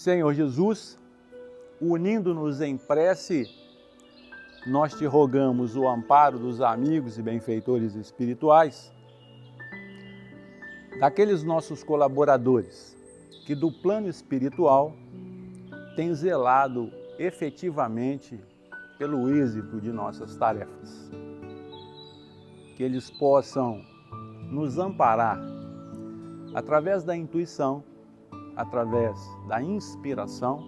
Senhor Jesus, unindo-nos em prece, nós te rogamos o amparo dos amigos e benfeitores espirituais, daqueles nossos colaboradores que do plano espiritual têm zelado efetivamente pelo êxito de nossas tarefas. Que eles possam nos amparar através da intuição, através da inspiração,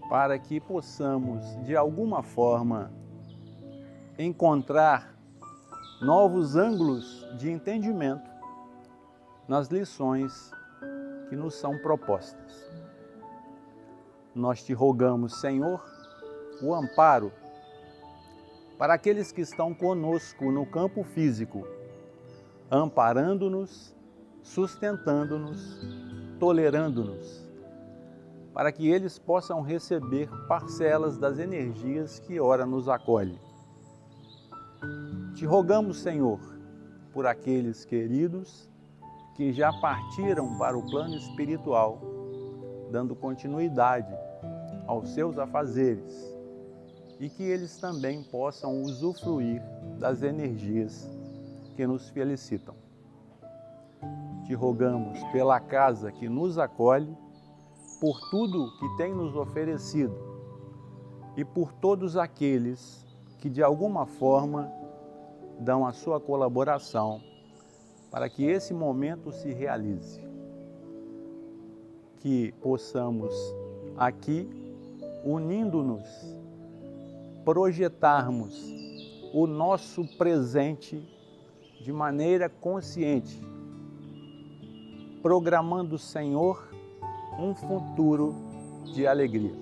para que possamos, de alguma forma, encontrar novos ângulos de entendimento nas lições que nos são propostas. Nós te rogamos, Senhor, o amparo para aqueles que estão conosco no campo físico, amparando-nos, sustentando-nos, tolerando-nos, para que eles possam receber parcelas das energias que ora nos acolhe. Te rogamos, Senhor, por aqueles queridos que já partiram para o plano espiritual, dando continuidade aos seus afazeres, e que eles também possam usufruir das energias que nos felicitam. Te rogamos pela casa que nos acolhe, por tudo que tem nos oferecido e por todos aqueles que de alguma forma dão a sua colaboração para que esse momento se realize. Que possamos aqui, unindo-nos, projetarmos o nosso presente de maneira consciente, programando, Senhor, um futuro de alegria.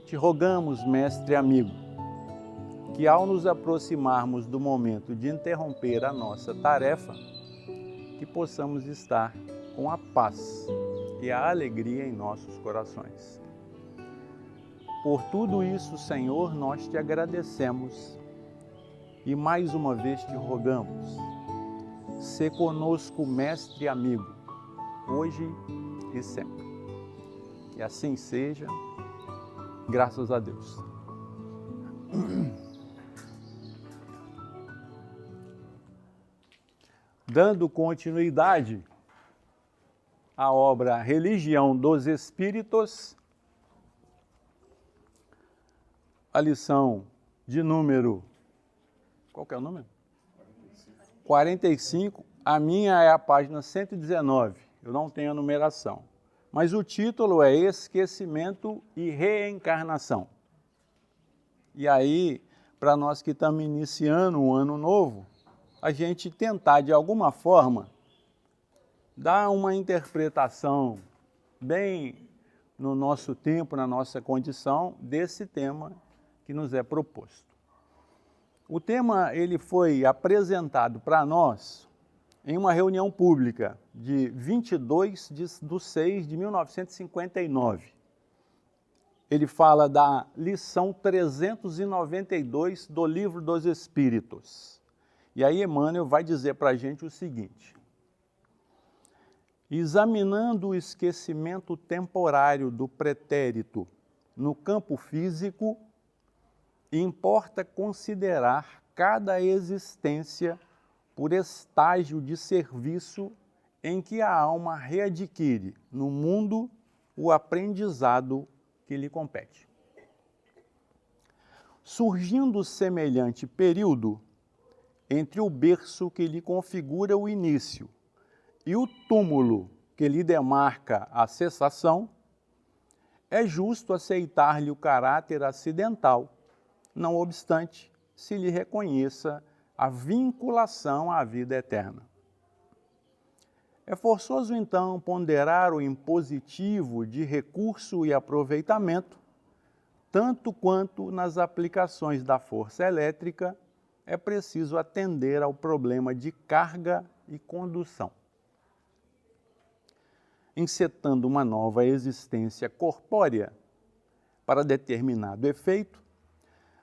Te rogamos, mestre amigo, que ao nos aproximarmos do momento de interromper a nossa tarefa, que possamos estar com a paz e a alegria em nossos corações. Por tudo isso, Senhor, nós te agradecemos e mais uma vez te rogamos, sê conosco, mestre e amigo, hoje e sempre. Que assim seja, graças a Deus. Dando continuidade à obra Religião dos Espíritos, a lição de número, qual que é o número? 45, a minha é a página 119, eu não tenho a numeração. Mas o título é Esquecimento e Reencarnação. E aí, para nós que estamos iniciando um ano novo, a gente tentar de alguma forma dar uma interpretação bem no nosso tempo, na nossa condição, desse tema que nos é proposto. O tema ele foi apresentado para nós em uma reunião pública de 22/6/1959. Ele fala da lição 392 do Livro dos Espíritos. E aí Emmanuel vai dizer para a gente o seguinte: examinando o esquecimento temporário do pretérito no campo físico, importa considerar cada existência por estágio de serviço em que a alma readquire no mundo o aprendizado que lhe compete. Surgindo semelhante período entre o berço que lhe configura o início e o túmulo que lhe demarca a cessação, é justo aceitar-lhe o caráter acidental, não obstante se lhe reconheça a vinculação à vida eterna. É forçoso, então, ponderar o impositivo de recurso e aproveitamento, tanto quanto nas aplicações da força elétrica é preciso atender ao problema de carga e condução. Encetando uma nova existência corpórea para determinado efeito,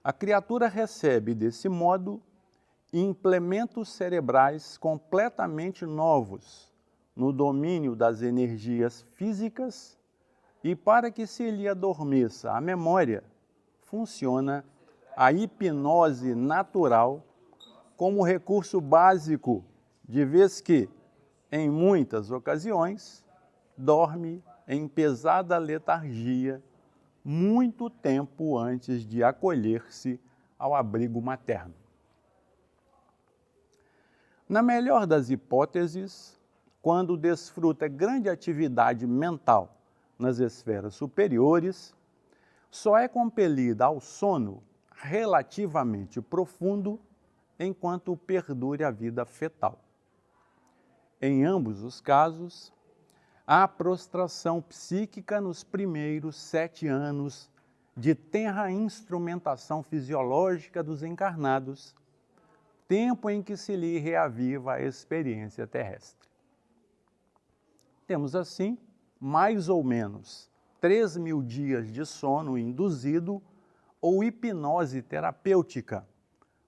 a criatura recebe, desse modo, implementos cerebrais completamente novos, no domínio das energias físicas e para que se lhe adormeça a memória, funciona a hipnose natural como recurso básico, de vez que, em muitas ocasiões, dorme em pesada letargia muito tempo antes de acolher-se ao abrigo materno. Na melhor das hipóteses, quando desfruta grande atividade mental nas esferas superiores, só é compelida ao sono relativamente profundo enquanto perdure a vida fetal. Em ambos os casos, há prostração psíquica nos primeiros 7 anos de tenra instrumentação fisiológica dos encarnados, tempo em que se lhe reaviva a experiência terrestre. Temos assim, mais ou menos, 3.000 dias de sono induzido ou hipnose terapêutica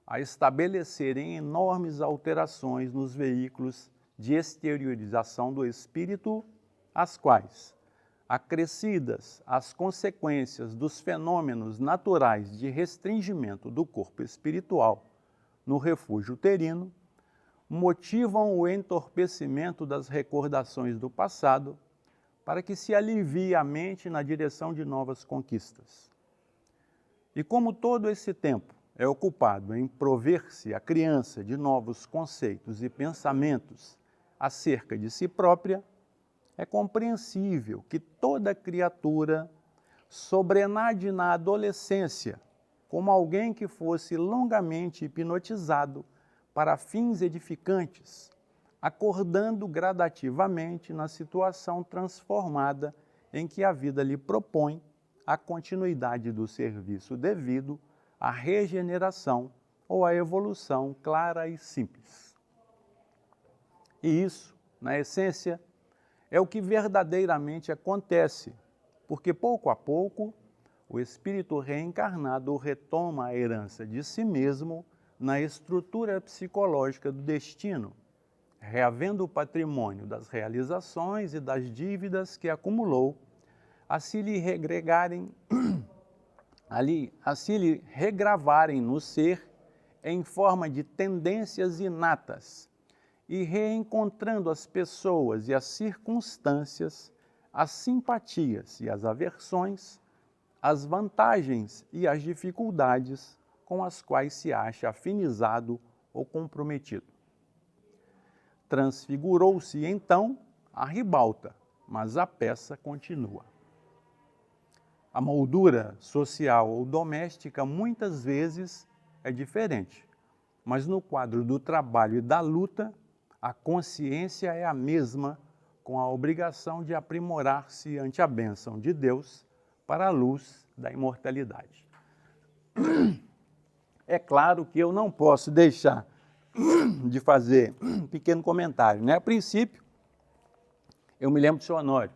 a estabelecerem enormes alterações nos veículos de exteriorização do espírito, as quais, acrescidas as consequências dos fenômenos naturais de restringimento do corpo espiritual no refúgio uterino, motivam o entorpecimento das recordações do passado para que se alivie a mente na direção de novas conquistas. E como todo esse tempo é ocupado em prover-se a criança de novos conceitos e pensamentos acerca de si própria, é compreensível que toda criatura sobrenade na adolescência como alguém que fosse longamente hipnotizado para fins edificantes, acordando gradativamente na situação transformada em que a vida lhe propõe a continuidade do serviço devido à regeneração ou à evolução clara e simples. E isso, na essência, é o que verdadeiramente acontece, porque pouco a pouco o espírito reencarnado retoma a herança de si mesmo na estrutura psicológica do destino, reavendo o patrimônio das realizações e das dívidas que acumulou, a se lhe regravarem no ser em forma de tendências inatas e reencontrando as pessoas e as circunstâncias, as simpatias e as aversões, as vantagens e as dificuldades com as quais se acha afinizado ou comprometido. Transfigurou-se então a ribalta, mas a peça continua. A moldura social ou doméstica muitas vezes é diferente, mas no quadro do trabalho e da luta, a consciência é a mesma, com a obrigação de aprimorar-se ante a bênção de Deus para a luz da imortalidade. É claro que eu não posso deixar de fazer um pequeno comentário, né? A princípio, eu me lembro do senhor Honório,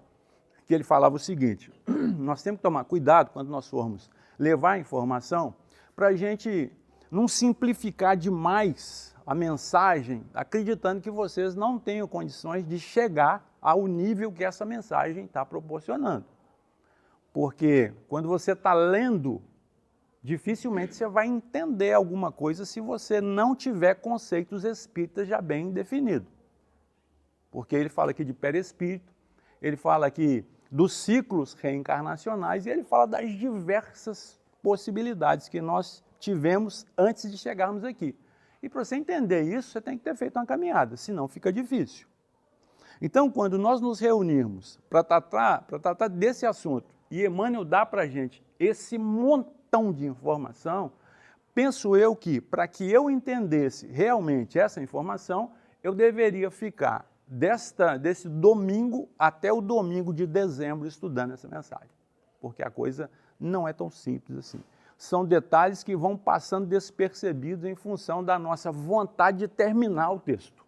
que ele falava o seguinte: nós temos que tomar cuidado quando nós formos levar a informação para a gente não simplificar demais a mensagem, acreditando que vocês não tenham condições de chegar ao nível que essa mensagem está proporcionando. Porque quando você está lendo, dificilmente você vai entender alguma coisa se você não tiver conceitos espíritas já bem definidos. Porque ele fala aqui de perispírito, ele fala aqui dos ciclos reencarnacionais e ele fala das diversas possibilidades que nós tivemos antes de chegarmos aqui. E para você entender isso, você tem que ter feito uma caminhada, senão fica difícil. Então, quando nós nos reunirmos para tratar desse assunto e Emmanuel dá para a gente esse montão de informação, penso eu que, para que eu entendesse realmente essa informação, eu deveria ficar desse domingo até o domingo de dezembro estudando essa mensagem, porque a coisa não é tão simples assim. São detalhes que vão passando despercebidos em função da nossa vontade de terminar o texto.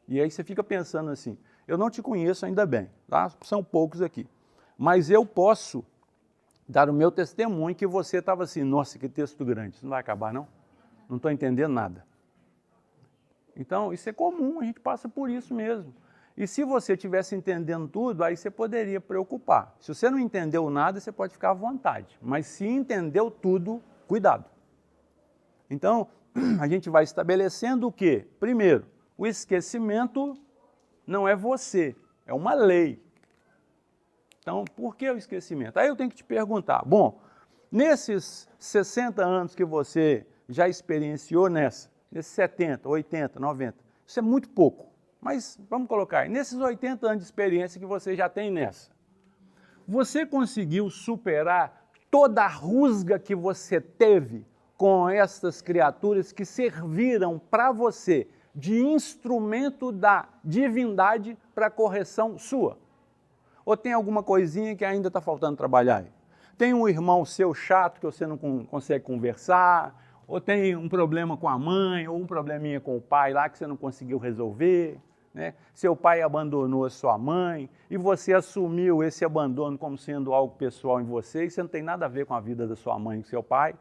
E aí você fica pensando assim, eu não te conheço ainda bem, tá? São poucos aqui, mas eu posso dar o meu testemunho que você estava assim, nossa, que texto grande, isso não vai acabar não? Não estou entendendo nada. Então, isso é comum, a gente passa por isso mesmo. E se você estivesse entendendo tudo, aí você poderia preocupar. Se você não entendeu nada, você pode ficar à vontade. Mas se entendeu tudo, cuidado. Então, a gente vai estabelecendo o quê? Primeiro, o esquecimento não é você, é uma lei. Então, por que o esquecimento? Aí eu tenho que te perguntar, bom, nesses 60 anos que você já experienciou nesses 70, 80, 90, isso é muito pouco, mas vamos colocar aí, nesses 80 anos de experiência que você já tem nessa, você conseguiu superar toda a rusga que você teve com essas criaturas que serviram para você de instrumento da divindade para correção sua? Ou tem alguma coisinha que ainda está faltando trabalhar aí? Tem um irmão seu chato que você não consegue conversar, ou tem um problema com a mãe, ou um probleminha com o pai lá que você não conseguiu resolver, né? Seu pai abandonou a sua mãe e você assumiu esse abandono como sendo algo pessoal em você, e você não tem nada a ver com a vida da sua mãe e do seu pai.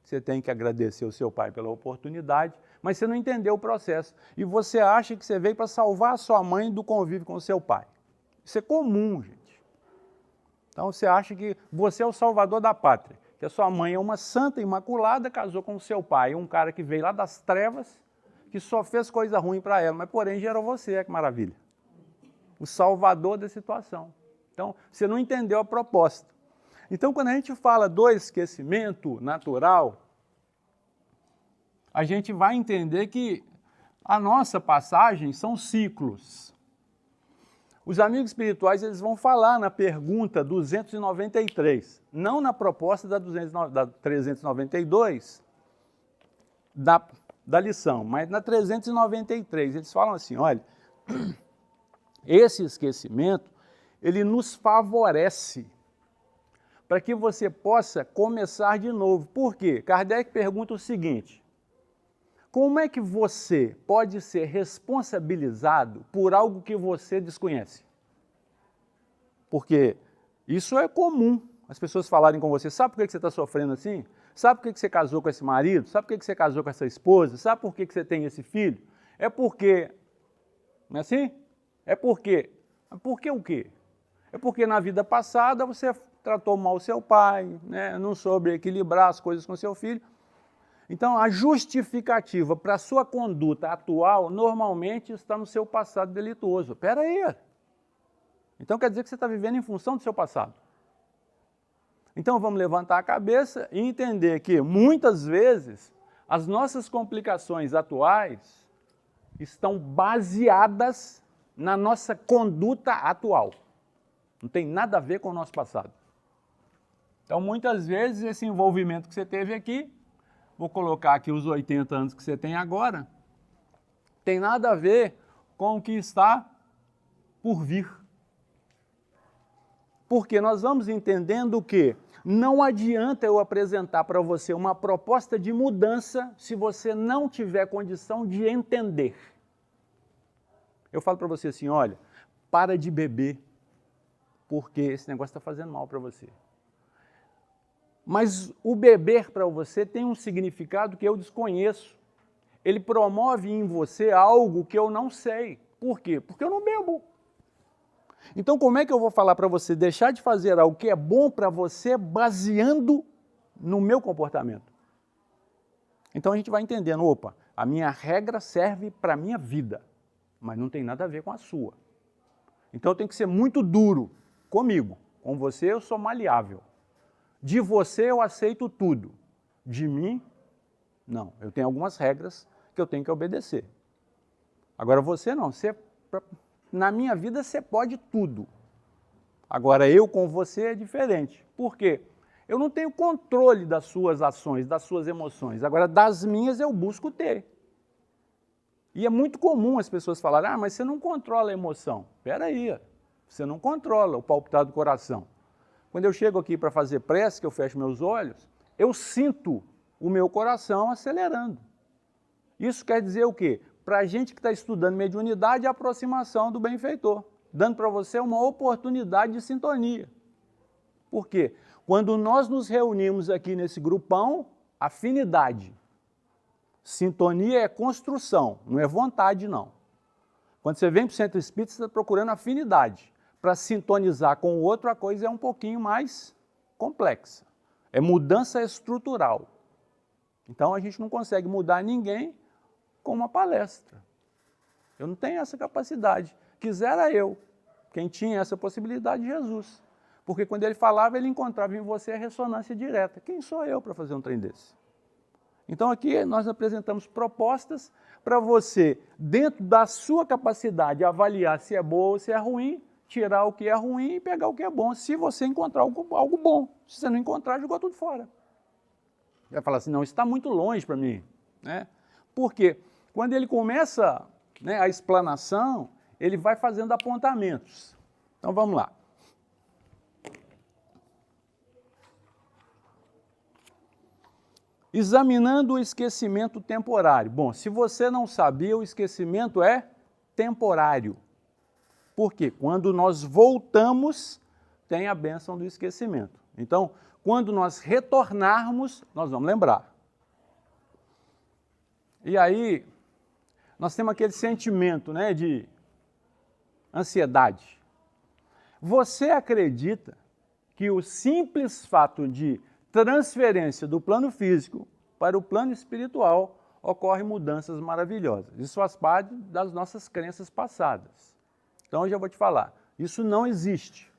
Você tem que agradecer o seu pai pela oportunidade, mas você não entendeu o processo. E você acha que você veio para salvar a sua mãe do convívio com o seu pai. Isso é comum, gente. Então você acha que você é o salvador da pátria, que a sua mãe é uma santa imaculada, casou com o seu pai, um cara que veio lá das trevas, que só fez coisa ruim para ela, mas porém gerou você, que maravilha. O salvador da situação. Então você não entendeu a proposta. Então, quando a gente fala do esquecimento natural, a gente vai entender que a nossa passagem são ciclos. Os amigos espirituais eles vão falar na pergunta 293, não na proposta da 392 da lição, mas na 393. Eles falam assim, olha, esse esquecimento, ele nos favorece para que você possa começar de novo. Por quê? Kardec pergunta o seguinte, como é que você pode ser responsabilizado por algo que você desconhece? Porque isso é comum, as pessoas falarem com você, sabe por que você está sofrendo assim? Sabe por que você casou com esse marido? Sabe por que você casou com essa esposa? Sabe por que você tem esse filho? É porque, não é assim? É porque, por que o quê? É porque na vida passada você tratou mal o seu pai, né? Não soube equilibrar as coisas com seu filho. Então, a justificativa para a sua conduta atual, normalmente, está no seu passado delituoso. Espera aí. Então, quer dizer que você está vivendo em função do seu passado. Então, vamos levantar a cabeça e entender que, muitas vezes, as nossas complicações atuais estão baseadas na nossa conduta atual. Não tem nada a ver com o nosso passado. Então, muitas vezes, esse envolvimento que você teve aqui, vou colocar aqui os 80 anos que você tem agora, tem nada a ver com o que está por vir. Porque nós vamos entendendo que não adianta eu apresentar para você uma proposta de mudança se você não tiver condição de entender. Eu falo para você assim, olha, para de beber, porque esse negócio está fazendo mal para você. Mas o beber para você tem um significado que eu desconheço. Ele promove em você algo que eu não sei. Por quê? Porque eu não bebo. Então, como é que eu vou falar para você deixar de fazer algo que é bom para você baseando no meu comportamento? Então, a gente vai entendendo, opa, a minha regra serve para a minha vida, mas não tem nada a ver com a sua. Então, eu tenho que ser muito duro comigo. Com você, eu sou maleável. De você eu aceito tudo, de mim, não. Eu tenho algumas regras que eu tenho que obedecer. Agora você não, na minha vida você pode tudo. Agora eu com você é diferente. Por quê? Eu não tenho controle das suas ações, das suas emoções. Agora das minhas eu busco ter. E é muito comum as pessoas falarem, mas você não controla a emoção. Espera aí, você não controla o palpitar do coração. Quando eu chego aqui para fazer prece, que eu fecho meus olhos, eu sinto o meu coração acelerando. Isso quer dizer o quê? Para a gente que está estudando mediunidade, a aproximação do benfeitor, dando para você uma oportunidade de sintonia. Por quê? Quando nós nos reunimos aqui nesse grupão, afinidade. Sintonia é construção, não é vontade, não. Quando você vem para o centro espírita, você está procurando afinidade. Para sintonizar com o outro, a coisa é um pouquinho mais complexa. É mudança estrutural. Então, a gente não consegue mudar ninguém com uma palestra. Eu não tenho essa capacidade. Quisera eu. Quem tinha essa possibilidade, Jesus. Porque quando ele falava, ele encontrava em você a ressonância direta. Quem sou eu para fazer um trem desse? Então aqui nós apresentamos propostas para você, dentro da sua capacidade, avaliar se é boa ou se é ruim, tirar o que é ruim e pegar o que é bom, se você encontrar algo bom. Se você não encontrar, jogou tudo fora. Vai falar assim, não, isso está muito longe para mim. Né? Porque quando ele começa, né, a explanação, ele vai fazendo apontamentos. Então vamos lá. Examinando o esquecimento temporário. Bom, se você não sabia, o esquecimento é temporário. Por quê? Quando nós voltamos, tem a bênção do esquecimento. Então, quando nós retornarmos, nós vamos lembrar. E aí, nós temos aquele sentimento, né, de ansiedade. Você acredita que o simples fato de transferência do plano físico para o plano espiritual ocorre mudanças maravilhosas. Isso faz parte das nossas crenças passadas. Então eu já vou te falar, isso não existe.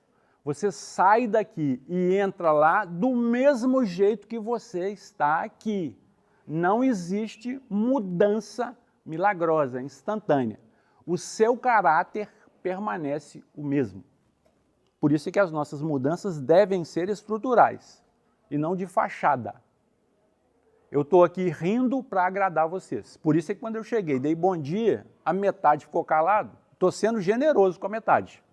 Você sai daqui e entra lá do mesmo jeito que você está aqui. Não existe mudança milagrosa, instantânea. O seu caráter permanece o mesmo. Por isso é que as nossas mudanças devem ser estruturais e não de fachada. Eu estou aqui rindo para agradar vocês. Por isso é que quando eu cheguei, dei bom dia, a metade ficou calado. Estou sendo generoso com a metade.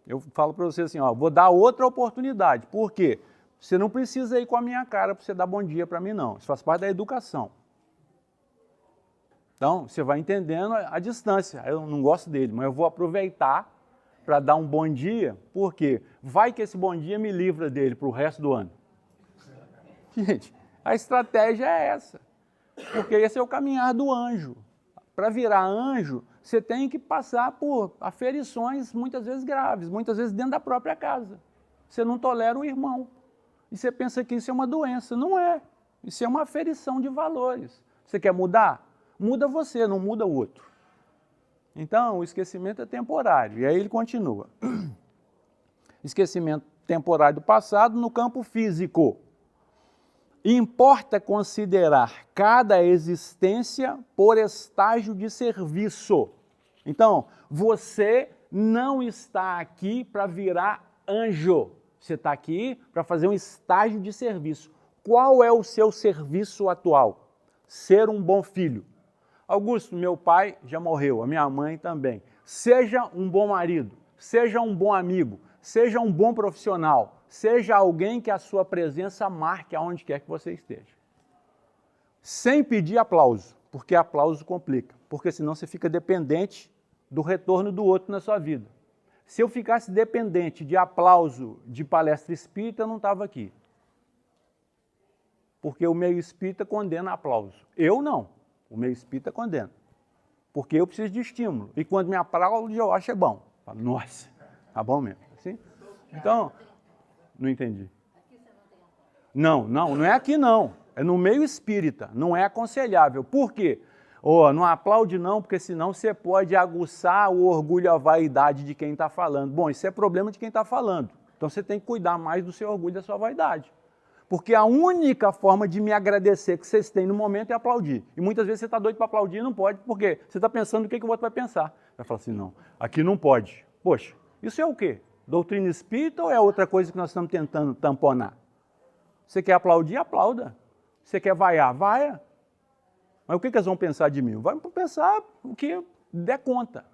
Eu falo para vocês assim, ó, vou dar outra oportunidade. Por quê? Você não precisa ir com a minha cara para você dar bom dia para mim, não. Isso faz parte da educação. Então, você vai entendendo a distância. Eu não gosto dele, mas eu vou aproveitar para dar um bom dia, porque vai que esse bom dia me livra dele para o resto do ano. Gente, a estratégia é essa, porque esse é o caminhar do anjo. Para virar anjo, você tem que passar por aferições muitas vezes graves, muitas vezes dentro da própria casa. Você não tolera o irmão. E você pensa que isso é uma doença. Não é. Isso é uma aferição de valores. Você quer mudar? Muda você, não muda o outro. Então, o esquecimento é temporário. E aí ele continua. Esquecimento temporário do passado no campo físico. Importa considerar cada existência por estágio de serviço. Então, você não está aqui para virar anjo. Você está aqui para fazer um estágio de serviço. Qual é o seu serviço atual? Ser um bom filho. Augusto, meu pai já morreu, a minha mãe também. Seja um bom marido, seja um bom amigo, seja um bom profissional, seja alguém que a sua presença marque aonde quer que você esteja. Sem pedir aplauso, porque aplauso complica, porque senão você fica dependente do retorno do outro na sua vida. Se eu ficasse dependente de aplauso de palestra espírita, eu não estava aqui. Porque o meio espírita condena aplauso. Eu não. O meio espírita condena. Porque eu preciso de estímulo. E quando me aplaude, eu acho bom. Falo, nossa, tá bom mesmo. Assim? Então, não entendi. Não é aqui não. É no meio espírita. Não é aconselhável. Por quê? Não aplaude não, porque senão você pode aguçar o orgulho e a vaidade de quem está falando. Bom, isso é problema de quem está falando. Então você tem que cuidar mais do seu orgulho e da sua vaidade. Porque a única forma de me agradecer que vocês têm no momento é aplaudir. E muitas vezes você está doido para aplaudir e não pode, porque você está pensando o que o outro vai pensar. Vai falar assim, não, aqui não pode. Poxa, isso é o quê? Doutrina espírita ou é outra coisa que nós estamos tentando tamponar? Você quer aplaudir? Aplauda. Você quer vaiar? Vaia. Mas o que eles vão pensar de mim? Vai pensar o que der conta.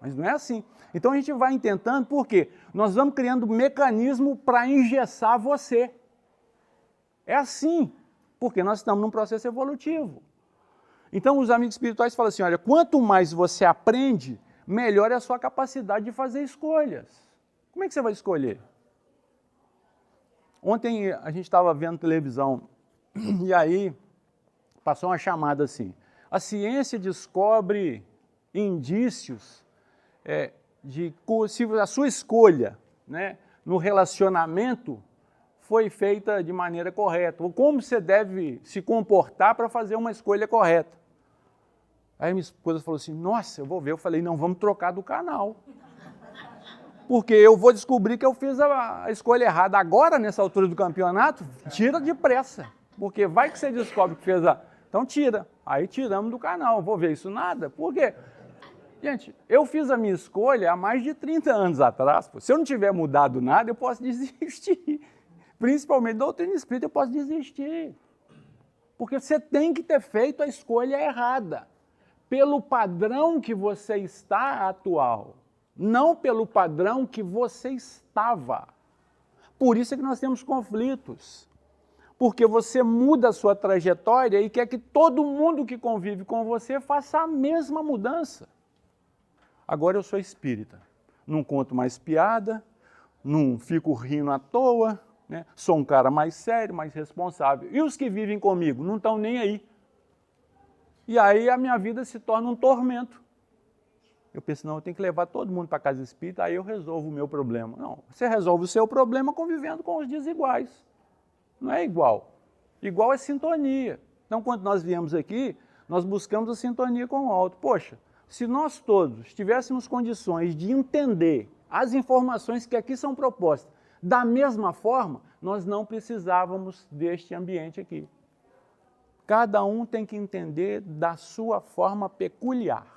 Mas não é assim. Então a gente vai tentando, por quê? Nós vamos criando mecanismo para engessar você. É assim, porque nós estamos num processo evolutivo. Então os amigos espirituais falam assim, olha, quanto mais você aprende, melhor é a sua capacidade de fazer escolhas. Como é que você vai escolher? Ontem a gente estava vendo televisão e aí passou uma chamada assim, a ciência descobre indícios de se a sua escolha, né, no relacionamento foi feita de maneira correta, ou como você deve se comportar para fazer uma escolha correta. Aí minha esposa falou assim, nossa, eu vou ver. Eu falei, não, vamos trocar do canal. Porque eu vou descobrir que eu fiz a escolha errada. Agora, nessa altura do campeonato, tira depressa. Porque vai que você descobre que fez a... Então tira. Aí tiramos do canal. Vou ver isso nada. Por quê? Gente, eu fiz a minha escolha há mais de 30 anos atrás. Se eu não tiver mudado nada, eu posso desistir. Principalmente doutrina espírita, eu posso desistir. Porque você tem que ter feito a escolha errada. Pelo padrão que você está atual. Não pelo padrão que você estava. Por isso é que nós temos conflitos. Porque você muda a sua trajetória e quer que todo mundo que convive com você faça a mesma mudança. Agora eu sou espírita. Não conto mais piada, não fico rindo à toa, né? Sou um cara mais sério, mais responsável. E os que vivem comigo não estão nem aí. E aí a minha vida se torna um tormento. Eu penso, não, eu tenho que levar todo mundo para a casa espírita, aí eu resolvo o meu problema. Não, você resolve o seu problema convivendo com os desiguais. Não é igual. Igual é sintonia. Então, quando nós viemos aqui, nós buscamos a sintonia com o alto. Poxa, se nós todos tivéssemos condições de entender as informações que aqui são propostas da mesma forma, nós não precisávamos deste ambiente aqui. Cada um tem que entender da sua forma peculiar.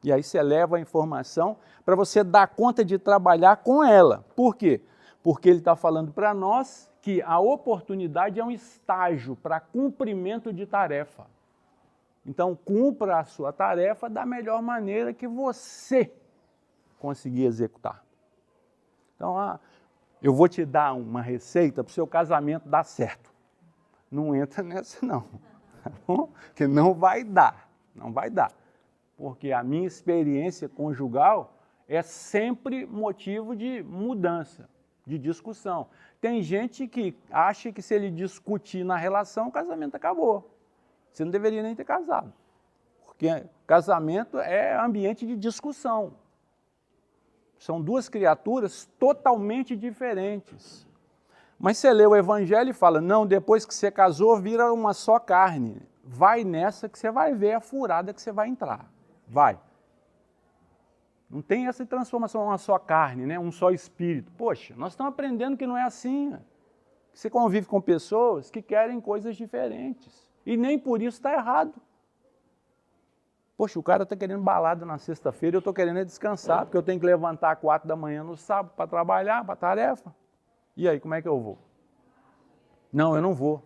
E aí você leva a informação para você dar conta de trabalhar com ela. Por quê? Porque ele está falando para nós que a oportunidade é um estágio para cumprimento de tarefa. Então, cumpra a sua tarefa da melhor maneira que você conseguir executar. Então, eu vou te dar uma receita para o seu casamento dar certo. Não entra nessa não, tá bom? Porque não vai dar, não vai dar. Porque a minha experiência conjugal é sempre motivo de mudança, de discussão. Tem gente que acha que se ele discutir na relação, o casamento acabou. Você não deveria nem ter casado. Porque casamento é ambiente de discussão. São duas criaturas totalmente diferentes. Mas você lê o Evangelho e fala, não, depois que você casou, vira uma só carne. Vai nessa que você vai ver a furada que você vai entrar. Vai. Não tem essa transformação, uma só carne, né? Um só espírito. Poxa, nós estamos aprendendo que não é assim. Você convive com pessoas que querem coisas diferentes. E nem por isso está errado. Poxa, o cara está querendo balada na sexta-feira, eu estou querendo descansar, porque eu tenho que levantar às 4 da manhã no sábado para trabalhar, para tarefa. E aí, como é que eu vou? Não, eu não vou.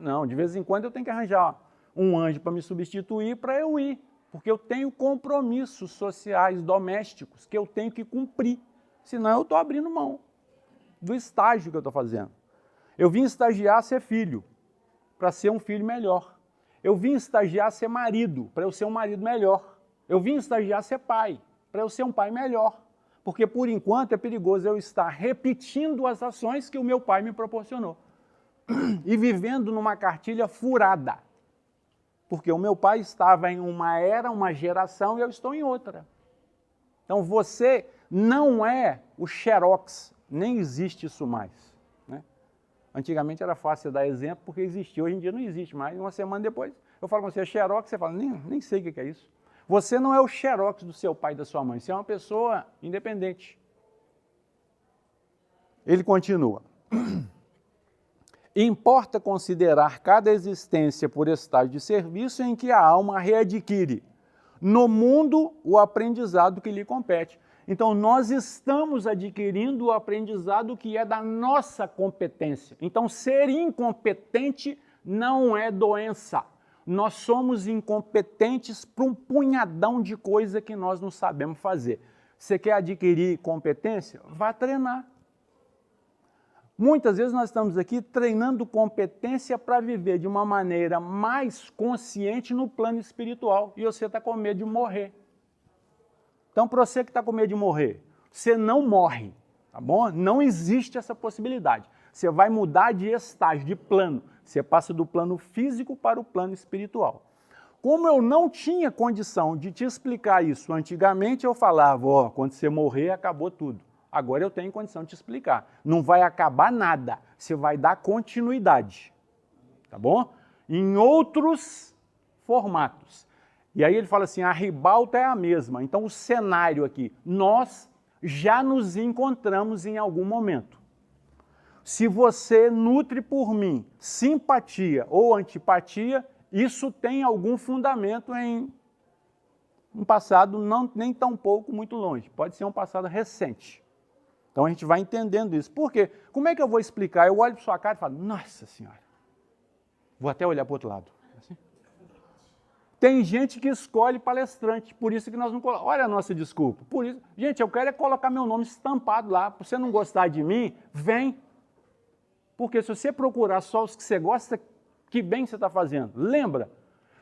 Não, de vez em quando eu tenho que arranjar um anjo para me substituir para eu ir. Porque eu tenho compromissos sociais, domésticos, que eu tenho que cumprir. Senão eu estou abrindo mão do estágio que eu estou fazendo. Eu vim estagiar a ser filho, para ser um filho melhor. Eu vim estagiar a ser marido, para eu ser um marido melhor. Eu vim estagiar a ser pai, para eu ser um pai melhor. Porque, por enquanto, é perigoso eu estar repetindo as ações que o meu pai me proporcionou. E vivendo numa cartilha furada. Porque o meu pai estava em uma era, uma geração, e eu estou em outra. Então você não é o xerox, nem existe isso mais. Né? Antigamente era fácil dar exemplo, porque existia, hoje em dia não existe mais. Uma semana depois, eu falo com você, é xerox, você fala, nem sei o que é isso. Você não é o xerox do seu pai e da sua mãe, você é uma pessoa independente. Ele continua. Importa considerar cada existência por estágio de serviço em que a alma readquire no mundo o aprendizado que lhe compete. Então, nós estamos adquirindo o aprendizado que é da nossa competência. Então, ser incompetente não é doença. Nós somos incompetentes para um punhadão de coisa que nós não sabemos fazer. Você quer adquirir competência? Vá treinar. Muitas vezes nós estamos aqui treinando competência para viver de uma maneira mais consciente no plano espiritual e você está com medo de morrer. Então, para você que está com medo de morrer, você não morre, tá bom? Não existe essa possibilidade. Você vai mudar de estágio, de plano. Você passa do plano físico para o plano espiritual. Como eu não tinha condição de te explicar isso antigamente, eu falava, quando você morrer, acabou tudo. Agora eu tenho condição de te explicar. Não vai acabar nada, você vai dar continuidade, tá bom? Em outros formatos. E aí ele fala assim, a ribalta é a mesma. Então o cenário aqui, nós já nos encontramos em algum momento. Se você nutre por mim simpatia ou antipatia, isso tem algum fundamento em um passado nem tão pouco, muito longe. Pode ser um passado recente. Então a gente vai entendendo isso. Por quê? Como é que eu vou explicar? Eu olho para sua cara e falo, nossa senhora, vou até olhar para o outro lado. Assim. Tem gente que escolhe palestrante, por isso que nós não colocamos. Olha a nossa desculpa. Por isso, gente, eu quero é colocar meu nome estampado lá. Se você não gostar de mim, vem. Porque se você procurar só os que você gosta, que bem você está fazendo. Lembra,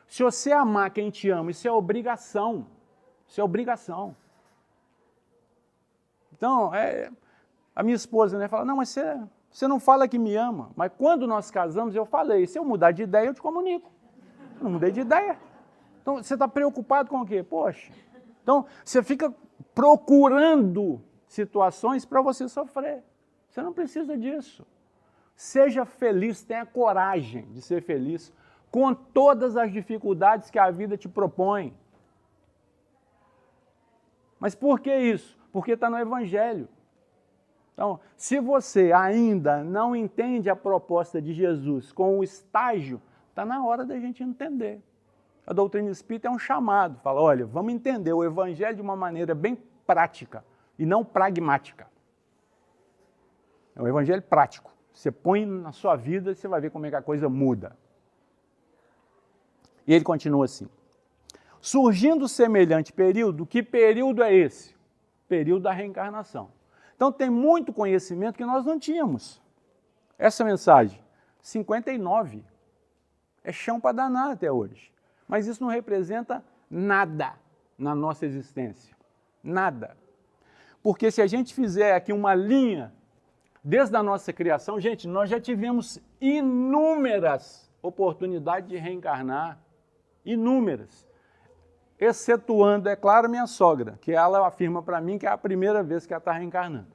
se você amar quem te ama, isso é obrigação. Isso é obrigação. Então, a minha esposa, né, fala, não, mas você não fala que me ama. Mas quando nós casamos, eu falei, se eu mudar de ideia, eu te comunico. Eu não mudei de ideia. Então, você está preocupado com o quê? Poxa. Então, você fica procurando situações para você sofrer. Você não precisa disso. Seja feliz, tenha coragem de ser feliz com todas as dificuldades que a vida te propõe. Mas por que isso? Porque está no Evangelho. Então, se você ainda não entende a proposta de Jesus com o estágio, está na hora da gente entender. A doutrina espírita é um chamado, fala, olha, vamos entender o Evangelho de uma maneira bem prática e não pragmática. É um Evangelho prático. Você põe na sua vida e você vai ver como é que a coisa muda. E ele continua assim. Surgindo semelhante período, que período é esse? Período da reencarnação. Então tem muito conhecimento que nós não tínhamos. Essa mensagem, 59, é chão para danar até hoje. Mas isso não representa nada na nossa existência. Nada. Porque se a gente fizer aqui uma linha, desde a nossa criação, gente, nós já tivemos inúmeras oportunidades de reencarnar. Inúmeras. Excetuando, é claro, minha sogra, que ela afirma para mim que é a primeira vez que ela está reencarnando.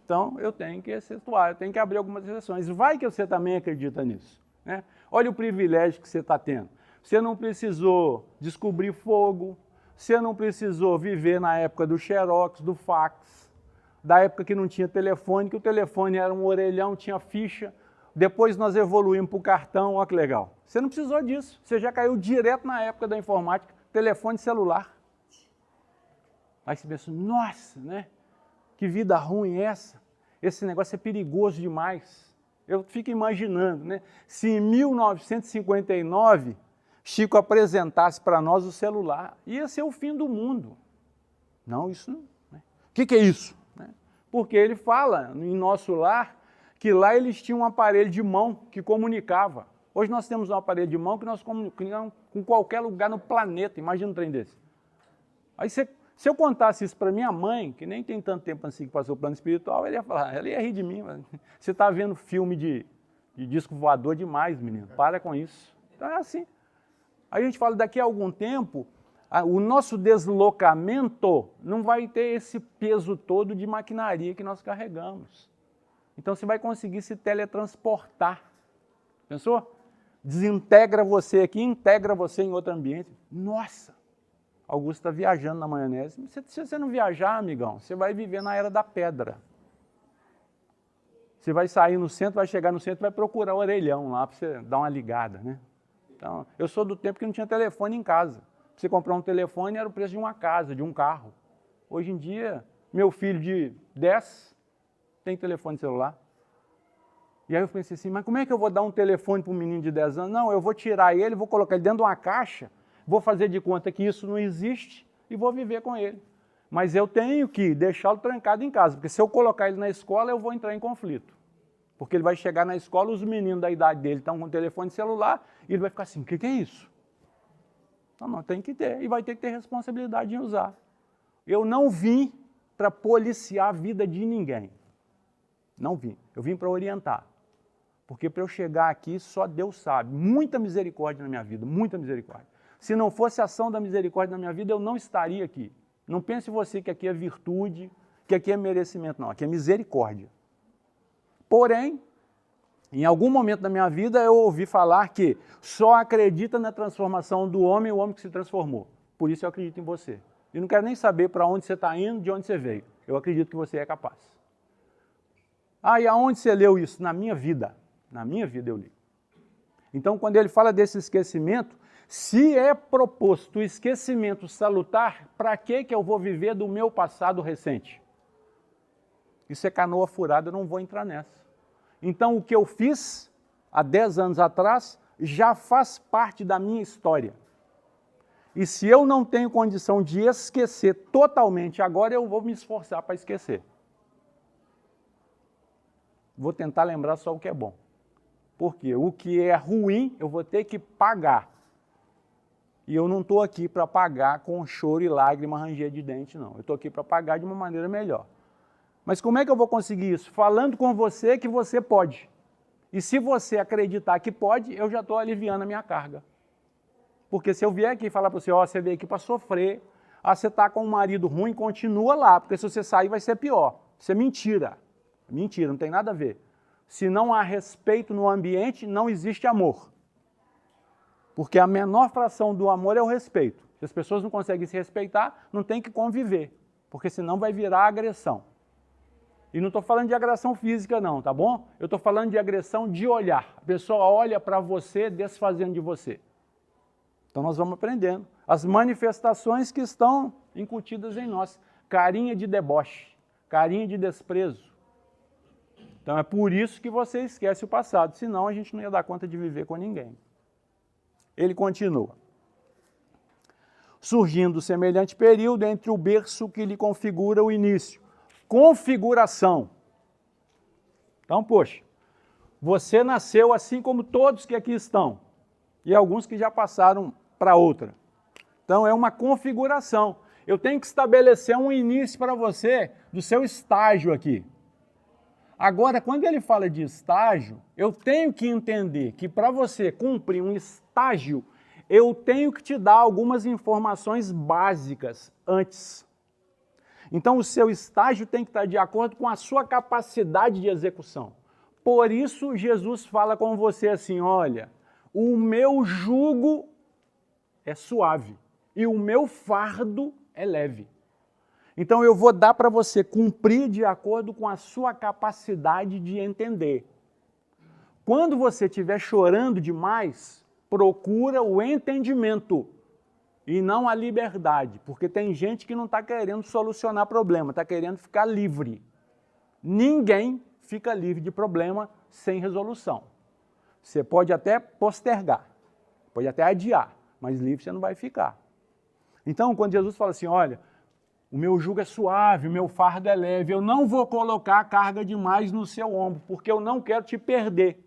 Então, eu tenho que excetuar, eu tenho que abrir algumas exceções. Vai que você também acredita nisso. Né? Olha o privilégio que você está tendo. Você não precisou descobrir fogo, você não precisou viver na época do xerox, do fax, da época que não tinha telefone, que o telefone era um orelhão, tinha ficha. Depois nós evoluímos para o cartão, olha que legal. Você não precisou disso, você já caiu direto na época da informática, telefone celular. Aí você pensa, nossa, né? Que vida ruim é essa? Esse negócio é perigoso demais. Eu fico imaginando, né? Se em 1959 Chico apresentasse para nós o celular, ia ser o fim do mundo. Não, isso não. Né? O que é isso? Porque ele fala em Nosso Lar que lá eles tinham um aparelho de mão que comunicava. Hoje nós temos um aparelho de mão que nós comunicamos com qualquer lugar no planeta. Imagina um trem desse. Aí se eu contasse isso para minha mãe, que nem tem tanto tempo assim que passou o plano espiritual, ela ia falar, ela ia rir de mim. Você está vendo filme de disco voador demais, menino. Para com isso. Então é assim. Aí a gente fala, daqui a algum tempo, o nosso deslocamento não vai ter esse peso todo de maquinaria que nós carregamos. Então você vai conseguir se teletransportar. Pensou? Desintegra você aqui, integra você em outro ambiente. Nossa! Augusto está viajando na maionese. Se você não viajar, amigão, você vai viver na era da pedra. Você vai sair no centro, vai chegar no centro e vai procurar o orelhão lá para você dar uma ligada, né? Então, eu sou do tempo que não tinha telefone em casa. Pra você comprar um telefone era o preço de uma casa, de um carro. Hoje em dia, meu filho de 10 tem telefone celular. E aí eu pensei assim, mas como é que eu vou dar um telefone para um menino de 10 anos? Não, eu vou tirar ele, vou colocar ele dentro de uma caixa, vou fazer de conta que isso não existe e vou viver com ele. Mas eu tenho que deixá-lo trancado em casa, porque se eu colocar ele na escola, eu vou entrar em conflito. Porque ele vai chegar na escola, os meninos da idade dele estão com telefone celular, e ele vai ficar assim, o que é isso? Não, tem que ter, e vai ter que ter responsabilidade em usar. Eu não vim para policiar a vida de ninguém. Não vim, eu vim para orientar. Porque para eu chegar aqui, só Deus sabe. Muita misericórdia na minha vida, muita misericórdia. Se não fosse a ação da misericórdia na minha vida, eu não estaria aqui. Não pense você que aqui é virtude, que aqui é merecimento, não. Aqui é misericórdia. Porém, em algum momento da minha vida, eu ouvi falar que só acredita na transformação do homem o homem que se transformou. Por isso eu acredito em você. E não quero nem saber para onde você está indo, de onde você veio. Eu acredito que você é capaz. Ah, e aonde você leu isso? Na minha vida. Na minha vida eu li. Então, quando ele fala desse esquecimento, se é proposto o esquecimento salutar, para que eu vou viver do meu passado recente? Isso é canoa furada, eu não vou entrar nessa. Então, o que eu fiz há 10 anos atrás já faz parte da minha história. E se eu não tenho condição de esquecer totalmente, agora eu vou me esforçar para esquecer. Vou tentar lembrar só o que é bom. Porque o que é ruim, eu vou ter que pagar. E eu não estou aqui para pagar com choro e lágrima, ranger de dente, não. Eu estou aqui para pagar de uma maneira melhor. Mas como é que eu vou conseguir isso? Falando com você que você pode. E se você acreditar que pode, eu já estou aliviando a minha carga. Porque se eu vier aqui e falar para você, ó, você veio aqui para sofrer, você está com um marido ruim, continua lá, porque se você sair vai ser pior. Isso é mentira. Mentira, não tem nada a ver. Se não há respeito no ambiente, não existe amor. Porque a menor fração do amor é o respeito. Se as pessoas não conseguem se respeitar, não tem que conviver, porque senão vai virar agressão. E não estou falando de agressão física não, tá bom? Eu estou falando de agressão de olhar. A pessoa olha para você desfazendo de você. Então nós vamos aprendendo. As manifestações que estão incutidas em nós. Carinha de deboche, carinha de desprezo. Então é por isso que você esquece o passado, senão a gente não ia dar conta de viver com ninguém. Ele continua. Surgindo semelhante período entre o berço que lhe configura o início. Configuração. Então, poxa, você nasceu assim como todos que aqui estão, e alguns que já passaram para outra. Então, é uma configuração. Eu tenho que estabelecer um início para você do seu estágio aqui. Agora, quando ele fala de estágio, eu tenho que entender que para você cumprir um estágio, eu tenho que te dar algumas informações básicas antes. Então, o seu estágio tem que estar de acordo com a sua capacidade de execução. Por isso, Jesus fala com você assim, olha, o meu jugo é suave e o meu fardo é leve. Então, eu vou dar para você cumprir de acordo com a sua capacidade de entender. Quando você estiver chorando demais, procura o entendimento e não a liberdade, porque tem gente que não está querendo solucionar problema, está querendo ficar livre. Ninguém fica livre de problema sem resolução. Você pode até postergar, pode até adiar, mas livre você não vai ficar. Então, quando Jesus fala assim, olha, o meu jugo é suave, o meu fardo é leve, eu não vou colocar carga demais no seu ombro, porque eu não quero te perder.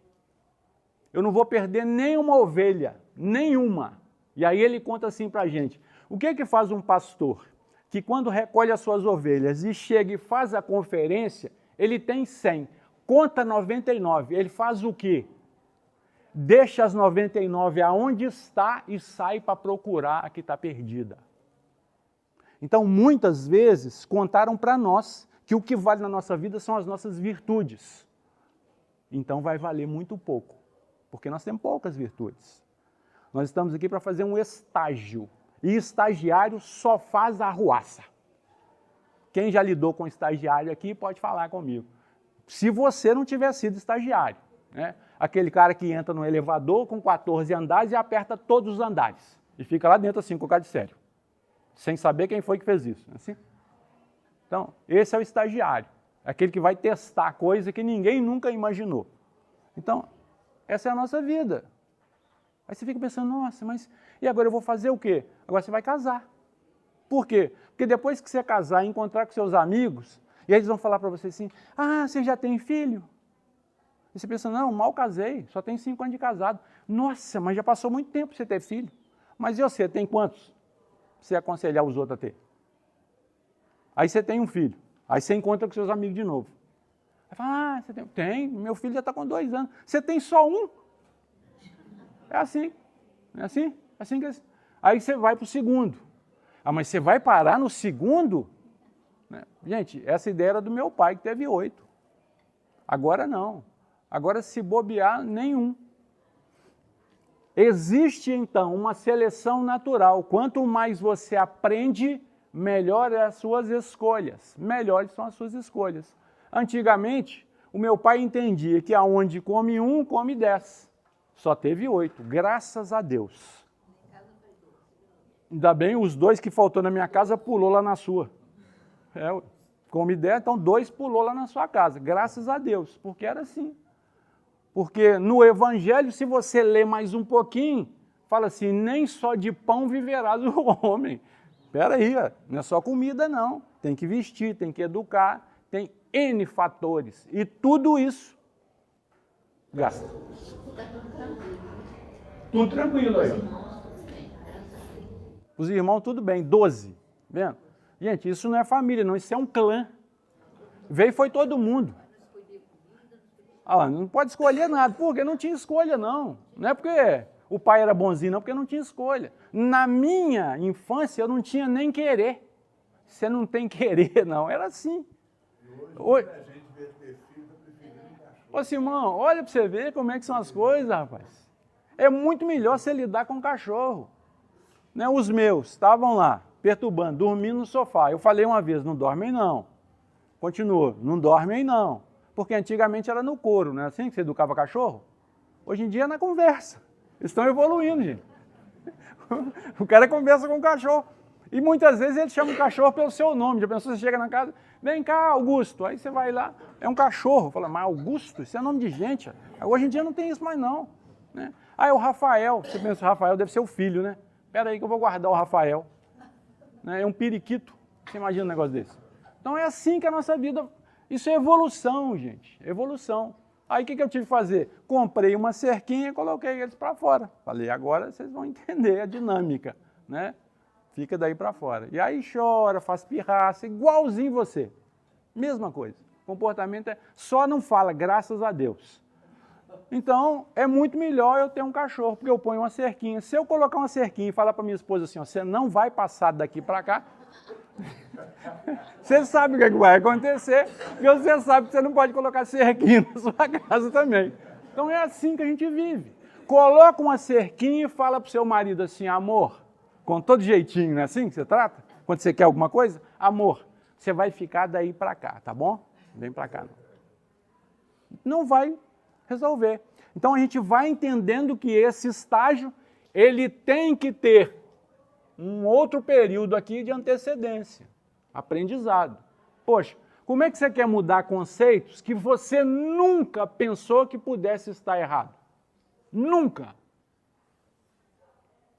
Eu não vou perder nenhuma ovelha, nenhuma. E aí ele conta assim para a gente, o que que faz um pastor que quando recolhe as suas ovelhas e chega e faz a conferência, ele tem 100, conta 99, ele faz o quê? Deixa as 99 aonde está e sai para procurar a que está perdida. Então, muitas vezes, contaram para nós que o que vale na nossa vida são as nossas virtudes. Então, vai valer muito pouco, porque nós temos poucas virtudes. Nós estamos aqui para fazer um estágio, e estagiário só faz arruaça. Quem já lidou com estagiário aqui pode falar comigo. Se você não tiver sido estagiário, né? Aquele cara que entra no elevador com 14 andares e aperta todos os andares, e fica lá dentro assim, com cara de sério. Sem saber quem foi que fez isso. Assim? Então, esse é o estagiário. Aquele que vai testar coisa que ninguém nunca imaginou. Então, essa é a nossa vida. Aí você fica pensando, nossa, mas e agora eu vou fazer o quê? Agora você vai casar. Por quê? Porque depois que você casar e encontrar com seus amigos, e aí eles vão falar para você assim, ah, você já tem filho? E você pensa, não, mal casei, só tenho 5 anos de casado. Nossa, mas já passou muito tempo para você ter filho. Mas e você, tem quantos? Você aconselhar os outros a ter. Aí você tem um filho, aí você encontra com seus amigos de novo. Aí fala, ah, você tem? Tem, meu filho já está com 2 anos. Você tem só um? É assim, não é assim? Assim que Aí você vai para o segundo. Ah, mas você vai parar no segundo? Gente, essa ideia era do meu pai, que teve 8. Agora não. Agora, se bobear, nenhum. Existe, então, uma seleção natural. Quanto mais você aprende, melhor é as suas escolhas. Melhores são as suas escolhas. Antigamente, o meu pai entendia que aonde come 1, come 10. Só teve 8, graças a Deus. Ainda bem, os 2 que faltou na minha casa pulou lá na sua. Come 10, então 2 pulou lá na sua casa, graças a Deus, porque era assim. Porque no Evangelho, se você ler mais um pouquinho, fala assim, nem só de pão viverás o homem. Espera aí, não é só comida não, tem que vestir, tem que educar, tem N fatores. E tudo isso gasta. Tudo tranquilo aí. Os irmãos, tudo bem, 12. Vendo? Gente, isso não é família, não, isso é um clã. Veio foi todo mundo. Ah, não pode escolher nada, porque não tinha escolha, não. Não é porque o pai era bonzinho, não, porque não tinha escolha. Na minha infância, eu não tinha nem querer. Você não tem querer, não. Era assim. Hoje, a gente vê ter filho, tá preferindo um cachorro. Ô, Simão, olha para você ver como é que são as coisas, rapaz. É muito melhor você lidar com um cachorro. Né? Os meus estavam lá, perturbando, dormindo no sofá. Eu falei uma vez, não dormem não. Continuou, não dormem não. Porque antigamente era no couro, não é assim que você educava cachorro? Hoje em dia é na conversa. Eles estão evoluindo, gente. O cara conversa com o cachorro. E muitas vezes ele chama o cachorro pelo seu nome. Já pensou, você chega na casa, vem cá, Augusto. Aí você vai lá, é um cachorro. Fala, mas Augusto, isso é nome de gente. Hoje em dia não tem isso mais não. Né? Ah, é o Rafael. Você pensa, o Rafael deve ser o filho, né? Espera aí que eu vou guardar o Rafael. Né? É um periquito. Você imagina um negócio desse? Então é assim que a nossa vida... Isso é evolução, gente. Evolução. Aí o que eu tive que fazer? Comprei uma cerquinha e coloquei eles para fora. Falei, agora vocês vão entender a dinâmica, né? Fica daí para fora. E aí chora, faz pirraça, igualzinho você. Mesma coisa. O comportamento é... Só não fala, graças a Deus. Então, é muito melhor eu ter um cachorro, porque eu ponho uma cerquinha. Se eu colocar uma cerquinha e falar para minha esposa assim, ó, você não vai passar daqui para cá, você sabe o que vai acontecer, e você sabe que você não pode colocar cerquinha na sua casa também. Então é assim que a gente vive. Coloca uma cerquinha e fala para o seu marido assim, amor, com todo jeitinho, não é assim que você trata? Quando você quer alguma coisa, amor, você vai ficar daí para cá, tá bom? Vem para cá. Não vai resolver. Então a gente vai entendendo que esse estágio, ele tem que ter um outro período aqui de antecedência, aprendizado. Poxa, como é que você quer mudar conceitos que você nunca pensou que pudesse estar errado? Nunca.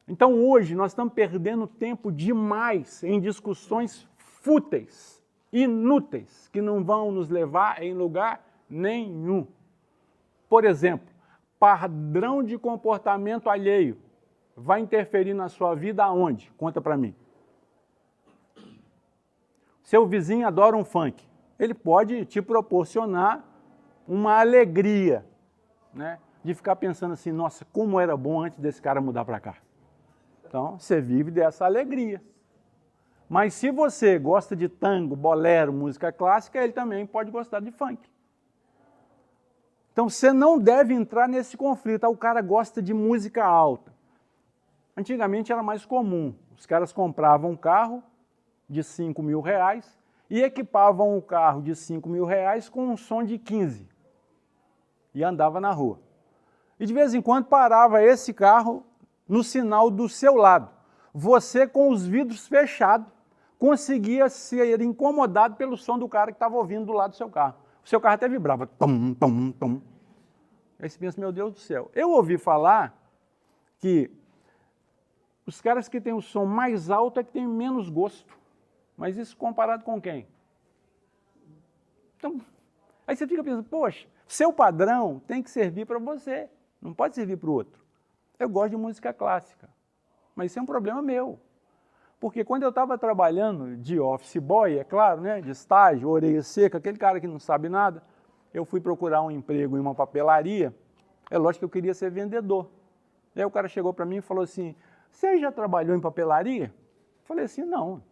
Então hoje nós estamos perdendo tempo demais em discussões fúteis, inúteis, que não vão nos levar em lugar nenhum. Por exemplo, padrão de comportamento alheio vai interferir na sua vida aonde? Conta para mim. Seu vizinho adora um funk. Ele pode te proporcionar uma alegria, né? De ficar pensando assim, nossa, como era bom antes desse cara mudar para cá. Então, você vive dessa alegria. Mas se você gosta de tango, bolero, música clássica, ele também pode gostar de funk. Então, você não deve entrar nesse conflito. O cara gosta de música alta. Antigamente era mais comum. Os caras compravam um carro de 5 mil reais e equipavam o carro de 5 mil reais com um som de 15. E andava na rua. E de vez em quando parava esse carro no sinal do seu lado. Você, com os vidros fechados, conseguia ser incomodado pelo som do cara que estava ouvindo do lado do seu carro. O seu carro até vibrava. Tom, tom, tom. Aí você pensa, meu Deus do céu. Eu ouvi falar que os caras que têm o som mais alto é que têm menos gosto. Mas isso comparado com quem? Então, aí você fica pensando, poxa, seu padrão tem que servir para você, não pode servir para o outro. Eu gosto de música clássica, mas isso é um problema meu. Porque quando eu estava trabalhando de office boy, é claro, né, de estágio, orelha seca, aquele cara que não sabe nada, eu fui procurar um emprego em uma papelaria, é lógico que eu queria ser vendedor. Aí o cara chegou para mim e falou assim, você já trabalhou em papelaria? Eu falei assim, não.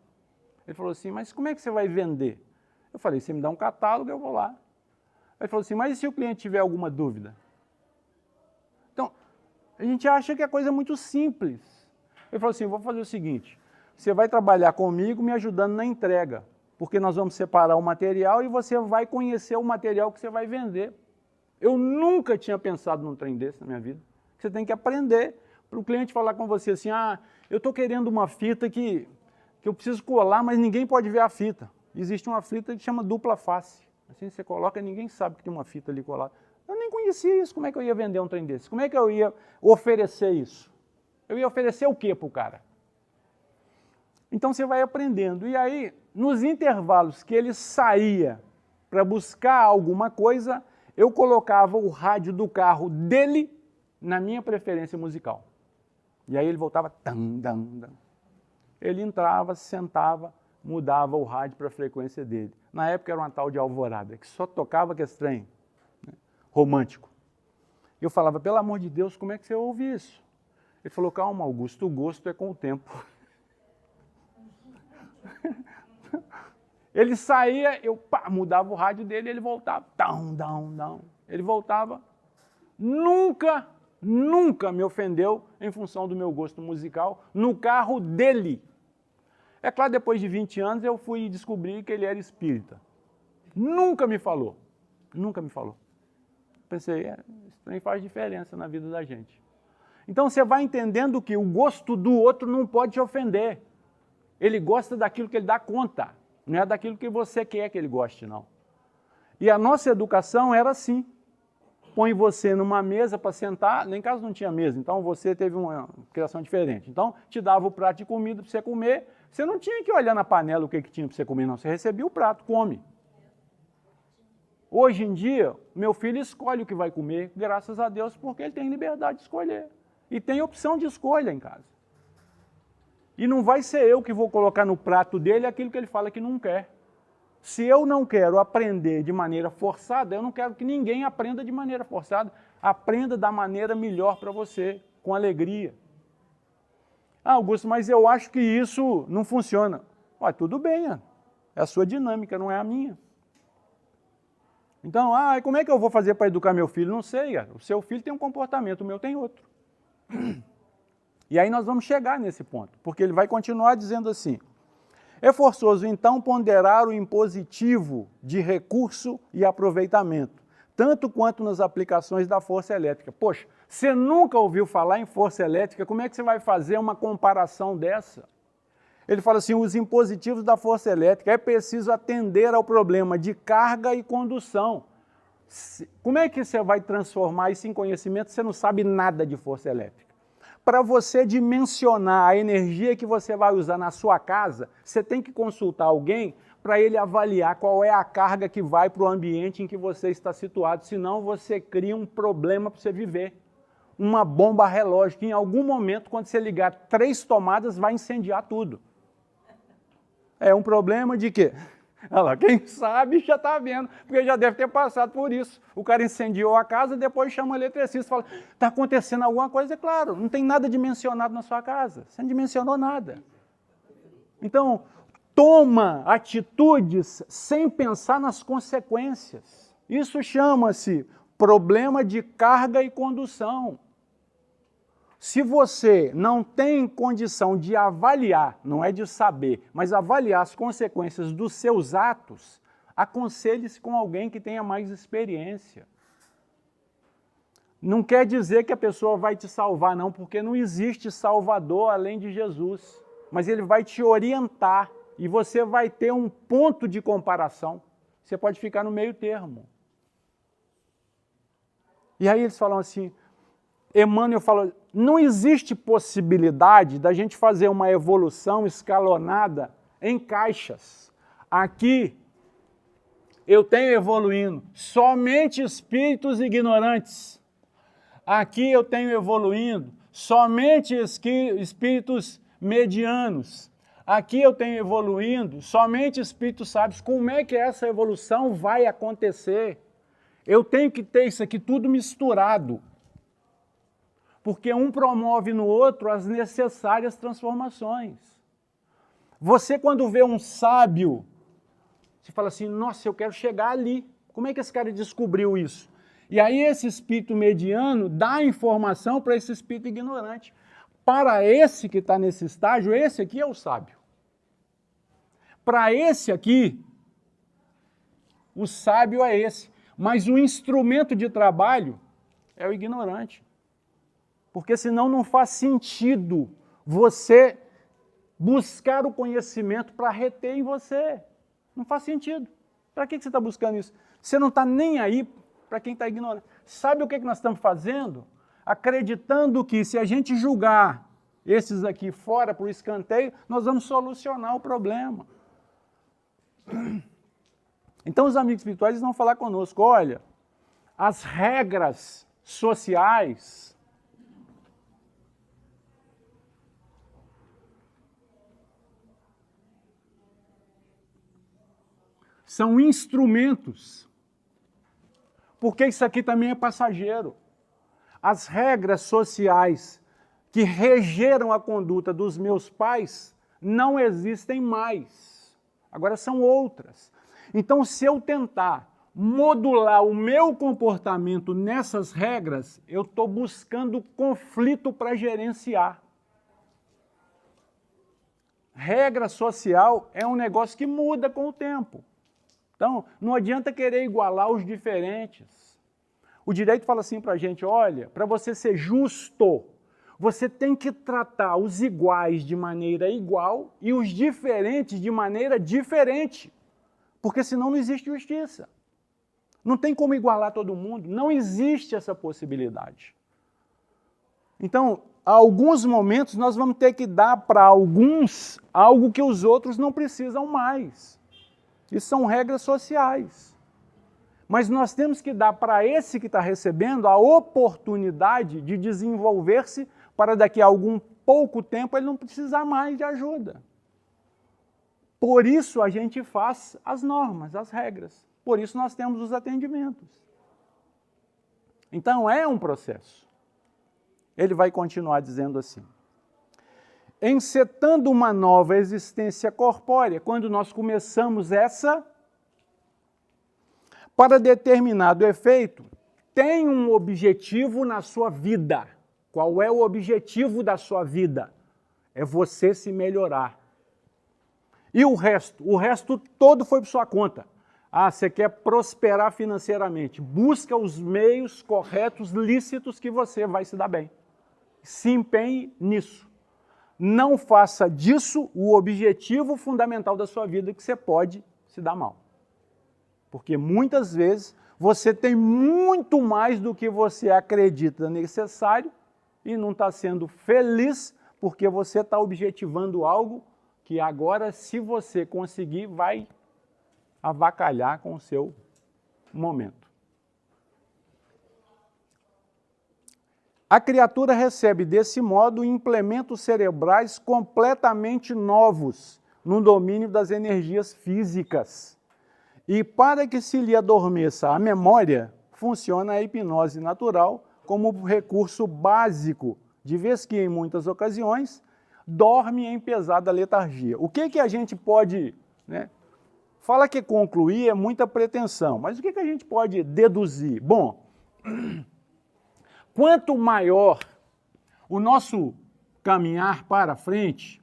Ele falou assim, mas como é que você vai vender? Eu falei, você me dá um catálogo, eu vou lá. Ele falou assim, mas e se o cliente tiver alguma dúvida? Então, a gente acha que a coisa é muito simples. Ele falou assim, vou fazer o seguinte, você vai trabalhar comigo me ajudando na entrega, porque nós vamos separar o material e você vai conhecer o material que você vai vender. Eu nunca tinha pensado num trem desse na minha vida. Você tem que aprender para o cliente falar com você assim, eu estou querendo uma fita que eu preciso colar, mas ninguém pode ver a fita. Existe uma fita que chama dupla face. Assim você coloca e ninguém sabe que tem uma fita ali colada. Eu nem conhecia isso, como é que eu ia vender um trem desse? Como é que eu ia oferecer isso? Eu ia oferecer o quê para o cara? Então você vai aprendendo. E aí, nos intervalos que ele saía para buscar alguma coisa, eu colocava o rádio do carro dele na minha preferência musical. E aí ele voltava, tam, tam, tam. Ele entrava, sentava, mudava o rádio para a frequência dele. Na época era uma tal de Alvorada, que só tocava aquele trem, né, romântico. Eu falava, pelo amor de Deus, como é que você ouve isso? Ele falou, calma, Augusto, o gosto é com o tempo. Ele saía, eu mudava o rádio dele, ele voltava, down, down, down. Ele voltava, nunca me ofendeu em função do meu gosto musical no carro dele. É claro, depois de 20 anos eu fui descobrir que ele era espírita. Nunca me falou, nunca me falou. Pensei, isso também faz diferença na vida da gente. Então você vai entendendo que o gosto do outro não pode te ofender. Ele gosta daquilo que ele dá conta, não é daquilo que você quer que ele goste, não. E a nossa educação era assim. Põe você numa mesa para sentar, nem em casa não tinha mesa, então você teve uma criação diferente. Então, te dava o prato de comida para você comer, você não tinha que olhar na panela o que tinha para você comer, não. Você recebia o prato, come. Hoje em dia, meu filho escolhe o que vai comer, graças a Deus, porque ele tem liberdade de escolher. E tem opção de escolha em casa. E não vai ser eu que vou colocar no prato dele aquilo que ele fala que não quer. Se eu não quero aprender de maneira forçada, eu não quero que ninguém aprenda de maneira forçada. Aprenda da maneira melhor para você, com alegria. Augusto, mas eu acho que isso não funciona. Tudo bem, é a sua dinâmica, não é a minha. Então, como é que eu vou fazer para educar meu filho? Não sei, o seu filho tem um comportamento, o meu tem outro. E aí nós vamos chegar nesse ponto, porque ele vai continuar dizendo assim, é forçoso, então, ponderar o impositivo de recurso e aproveitamento, tanto quanto nas aplicações da força elétrica. Poxa, você nunca ouviu falar em força elétrica, como é que você vai fazer uma comparação dessa? Ele fala assim, os impositivos da força elétrica, é preciso atender ao problema de carga e condução. Como é que você vai transformar isso em conhecimento se você não sabe nada de força elétrica? Para você dimensionar a energia que você vai usar na sua casa, você tem que consultar alguém para ele avaliar qual é a carga que vai para o ambiente em que você está situado, senão você cria um problema para você viver. Uma bomba relógio que em algum momento, quando você ligar 3 tomadas, vai incendiar tudo. É um problema de quê? Olha lá, quem sabe já está vendo, porque já deve ter passado por isso. O cara incendiou a casa, depois chama o eletricista e fala, está acontecendo alguma coisa? É claro, não tem nada dimensionado na sua casa, você não dimensionou nada. Então, toma atitudes sem pensar nas consequências. Isso chama-se problema de carga e condução. Se você não tem condição de avaliar, não é de saber, mas avaliar as consequências dos seus atos, aconselhe-se com alguém que tenha mais experiência. Não quer dizer que a pessoa vai te salvar, não, porque não existe salvador além de Jesus. Mas ele vai te orientar e você vai ter um ponto de comparação. Você pode ficar no meio termo. E aí eles falam assim, Emmanuel fala, não existe possibilidade da gente fazer uma evolução escalonada em caixas. Aqui eu tenho evoluindo somente espíritos ignorantes. Aqui eu tenho evoluindo somente espíritos medianos. Aqui eu tenho evoluindo somente espíritos sábios. Como é que essa evolução vai acontecer? Eu tenho que ter isso aqui tudo misturado. porque um promove no outro as necessárias transformações. Você, quando vê um sábio, você fala assim, nossa, eu quero chegar ali. Como é que esse cara descobriu isso? E aí esse espírito mediano dá informação para esse espírito ignorante. Para esse que está nesse estágio, esse aqui é o sábio. Para esse aqui, o sábio é esse. Mas o instrumento de trabalho é o ignorante. Porque senão não faz sentido você buscar o conhecimento para reter em você. Não faz sentido. Para que você está buscando isso? Você não está nem aí para quem está ignorando. Sabe o que nós estamos fazendo? Acreditando que se a gente julgar esses aqui fora para o escanteio, nós vamos solucionar o problema. Então os amigos espirituais vão falar conosco, olha, as regras sociais são instrumentos, porque isso aqui também é passageiro. As regras sociais que regeram a conduta dos meus pais não existem mais. Agora são outras. Então, se eu tentar modular o meu comportamento nessas regras, eu estou buscando conflito para gerenciar. Regra social é um negócio que muda com o tempo. Então, não adianta querer igualar os diferentes. O direito fala assim para a gente, olha, para você ser justo, você tem que tratar os iguais de maneira igual e os diferentes de maneira diferente. Porque senão não existe justiça. Não tem como igualar todo mundo, não existe essa possibilidade. Então, a alguns momentos nós vamos ter que dar para alguns algo que os outros não precisam mais. Isso são regras sociais. Mas nós temos que dar para esse que está recebendo a oportunidade de desenvolver-se para daqui a algum pouco tempo ele não precisar mais de ajuda. Por isso a gente faz as normas, as regras. Por isso nós temos os atendimentos. Então é um processo. Ele vai continuar dizendo assim. Encetando uma nova existência corpórea, quando nós começamos essa, para determinado efeito, tem um objetivo na sua vida. Qual é o objetivo da sua vida? É você se melhorar. E o resto todo foi por sua conta. Ah, você quer prosperar financeiramente. Busca os meios corretos, lícitos, que você vai se dar bem. Se empenhe nisso. Não faça disso o objetivo fundamental da sua vida, que você pode se dar mal. Porque muitas vezes você tem muito mais do que você acredita necessário e não está sendo feliz porque você está objetivando algo que agora, se você conseguir, vai avacalhar com o seu momento. A criatura recebe, desse modo, implementos cerebrais completamente novos no domínio das energias físicas. E para que se lhe adormeça a memória, funciona a hipnose natural como recurso básico, de vez que, em muitas ocasiões, dorme em pesada letargia. O que a gente pode... Fala que concluir é muita pretensão, mas o que a gente pode deduzir? Bom, quanto maior o nosso caminhar para frente,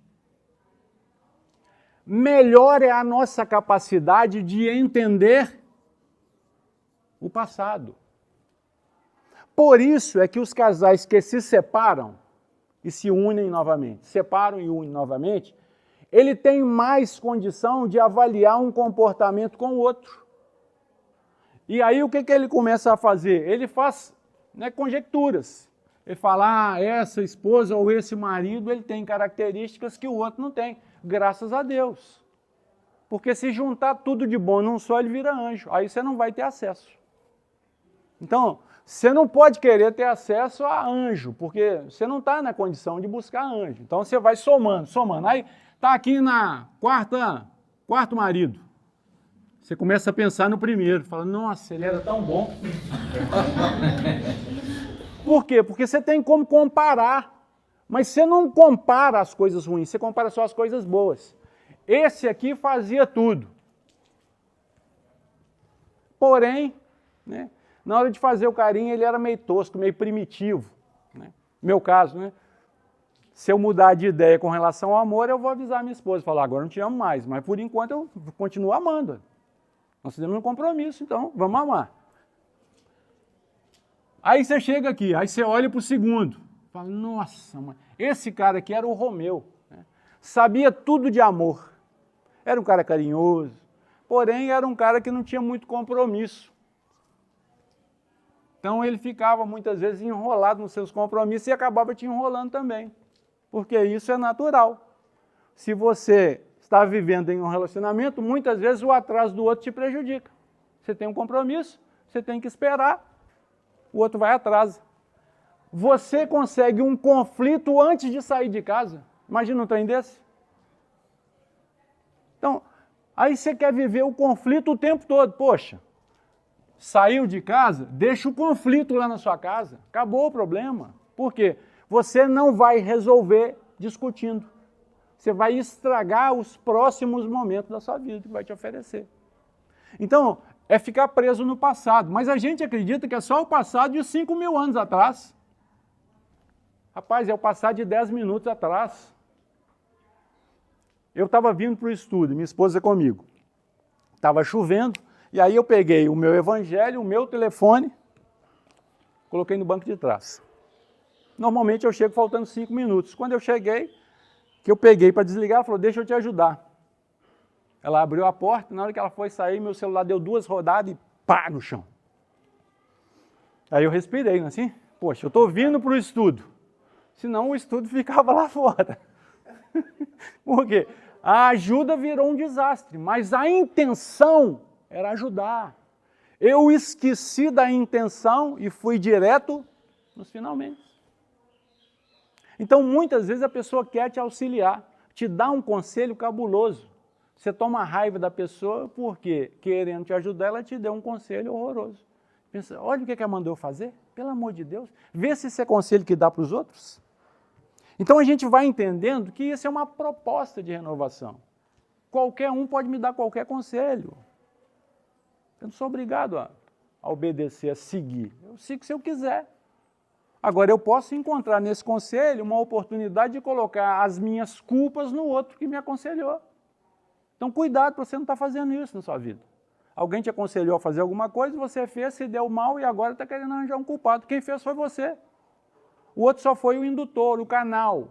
melhor é a nossa capacidade de entender o passado. Por isso é que os casais que se separam e se unem novamente, separam e unem novamente, ele tem mais condição de avaliar um comportamento com o outro. E aí o que ele começa a fazer? Ele faz conjecturas. Ele fala, essa esposa ou esse marido, ele tem características que o outro não tem. Graças a Deus. Porque se juntar tudo de bom num só, ele vira anjo. Aí você não vai ter acesso. Então, você não pode querer ter acesso a anjo, porque você não está na condição de buscar anjo. Então você vai somando. Aí está aqui na quarto marido. Você começa a pensar no primeiro, fala, nossa, ele era tão bom. Por quê? Porque você tem como comparar. Mas você não compara as coisas ruins, você compara só as coisas boas. Esse aqui fazia tudo. Porém, né, na hora de fazer o carinho, ele era meio tosco, meio primitivo. Né? Meu caso, né? Se eu mudar de ideia com relação ao amor, eu vou avisar minha esposa, falar, agora não te amo mais, mas por enquanto eu continuo amando. Nós fizemos um compromisso, então vamos amar. Aí você chega aqui, aí você olha para o segundo, fala, nossa, mãe, esse cara aqui era o Romeu, né? Sabia tudo de amor, era um cara carinhoso, porém era um cara que não tinha muito compromisso. Então ele ficava muitas vezes enrolado nos seus compromissos e acabava te enrolando também, porque isso é natural. Se você está vivendo em um relacionamento, muitas vezes o atraso do outro te prejudica. Você tem um compromisso, você tem que esperar, o outro vai atrás. Você consegue um conflito antes de sair de casa? Imagina um trem desse? Então, aí você quer viver o conflito o tempo todo. Poxa, saiu de casa, deixa o conflito lá na sua casa. Acabou o problema. Por quê? Você não vai resolver discutindo. Você vai estragar os próximos momentos da sua vida que vai te oferecer. Então, é ficar preso no passado. Mas a gente acredita que é só o passado de 5.000 anos atrás. Rapaz, é o passado de 10 minutos atrás. Eu estava vindo para o estudo, minha esposa comigo. Estava chovendo, e aí eu peguei o meu evangelho, o meu telefone, coloquei no banco de trás. Normalmente eu chego faltando 5 minutos. Quando eu cheguei, que eu peguei para desligar, ela falou, deixa eu te ajudar. Ela abriu a porta, na hora que ela foi sair, meu celular deu 2 rodadas e pá, no chão. Aí eu respirei, assim, poxa, eu estou vindo para o estudo, senão o estudo ficava lá fora. Por quê? A ajuda virou um desastre, mas a intenção era ajudar. Eu esqueci da intenção e fui direto nos finalmente. Então, muitas vezes a pessoa quer te auxiliar, te dá um conselho cabuloso. Você toma raiva da pessoa porque, querendo te ajudar, ela te deu um conselho horroroso. Pensa, olha o que ela mandou fazer, pelo amor de Deus. Vê se esse é conselho que dá para os outros. Então a gente vai entendendo que isso é uma proposta de renovação. Qualquer um pode me dar qualquer conselho. Eu não sou obrigado a obedecer, a seguir. Eu sigo se eu quiser. Agora, eu posso encontrar nesse conselho uma oportunidade de colocar as minhas culpas no outro que me aconselhou. Então, cuidado para você não estar fazendo isso na sua vida. Alguém te aconselhou a fazer alguma coisa, você fez, se deu mal e agora está querendo arranjar um culpado. Quem fez foi você. O outro só foi o indutor, o canal.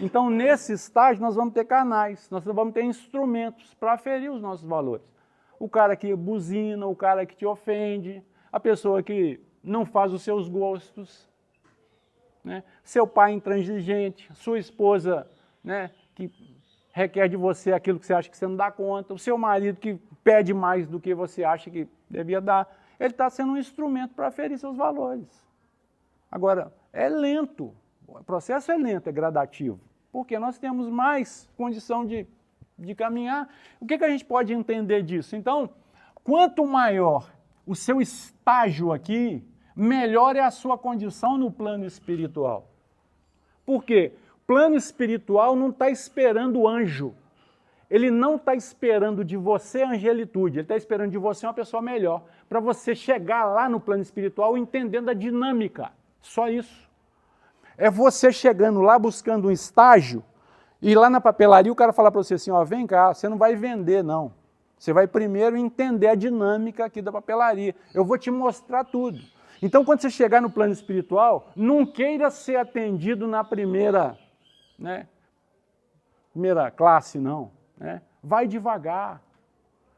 Então, nesse estágio, nós vamos ter canais, nós vamos ter instrumentos para aferir os nossos valores. O cara que buzina, o cara que te ofende, a pessoa que não faz os seus gostos, né? Seu pai intransigente, sua esposa, né, que requer de você aquilo que você acha que você não dá conta, o seu marido que pede mais do que você acha que devia dar, ele está sendo um instrumento para aferir seus valores. Agora, é lento, o processo é lento, é gradativo, porque nós temos mais condição de caminhar. O que a gente pode entender disso? Então, quanto maior o seu estágio aqui, melhor é a sua condição no plano espiritual. Por quê? O plano espiritual não está esperando anjo. Ele não está esperando de você angelitude, ele está esperando de você uma pessoa melhor, para você chegar lá no plano espiritual entendendo a dinâmica. Só isso. É você chegando lá buscando um estágio e lá na papelaria o cara fala para você assim, ó, vem cá, você não vai vender não. Você vai primeiro entender a dinâmica aqui da papelaria. Eu vou te mostrar tudo. Então, quando você chegar no plano espiritual, não queira ser atendido na primeira classe, não. Né? Vai devagar.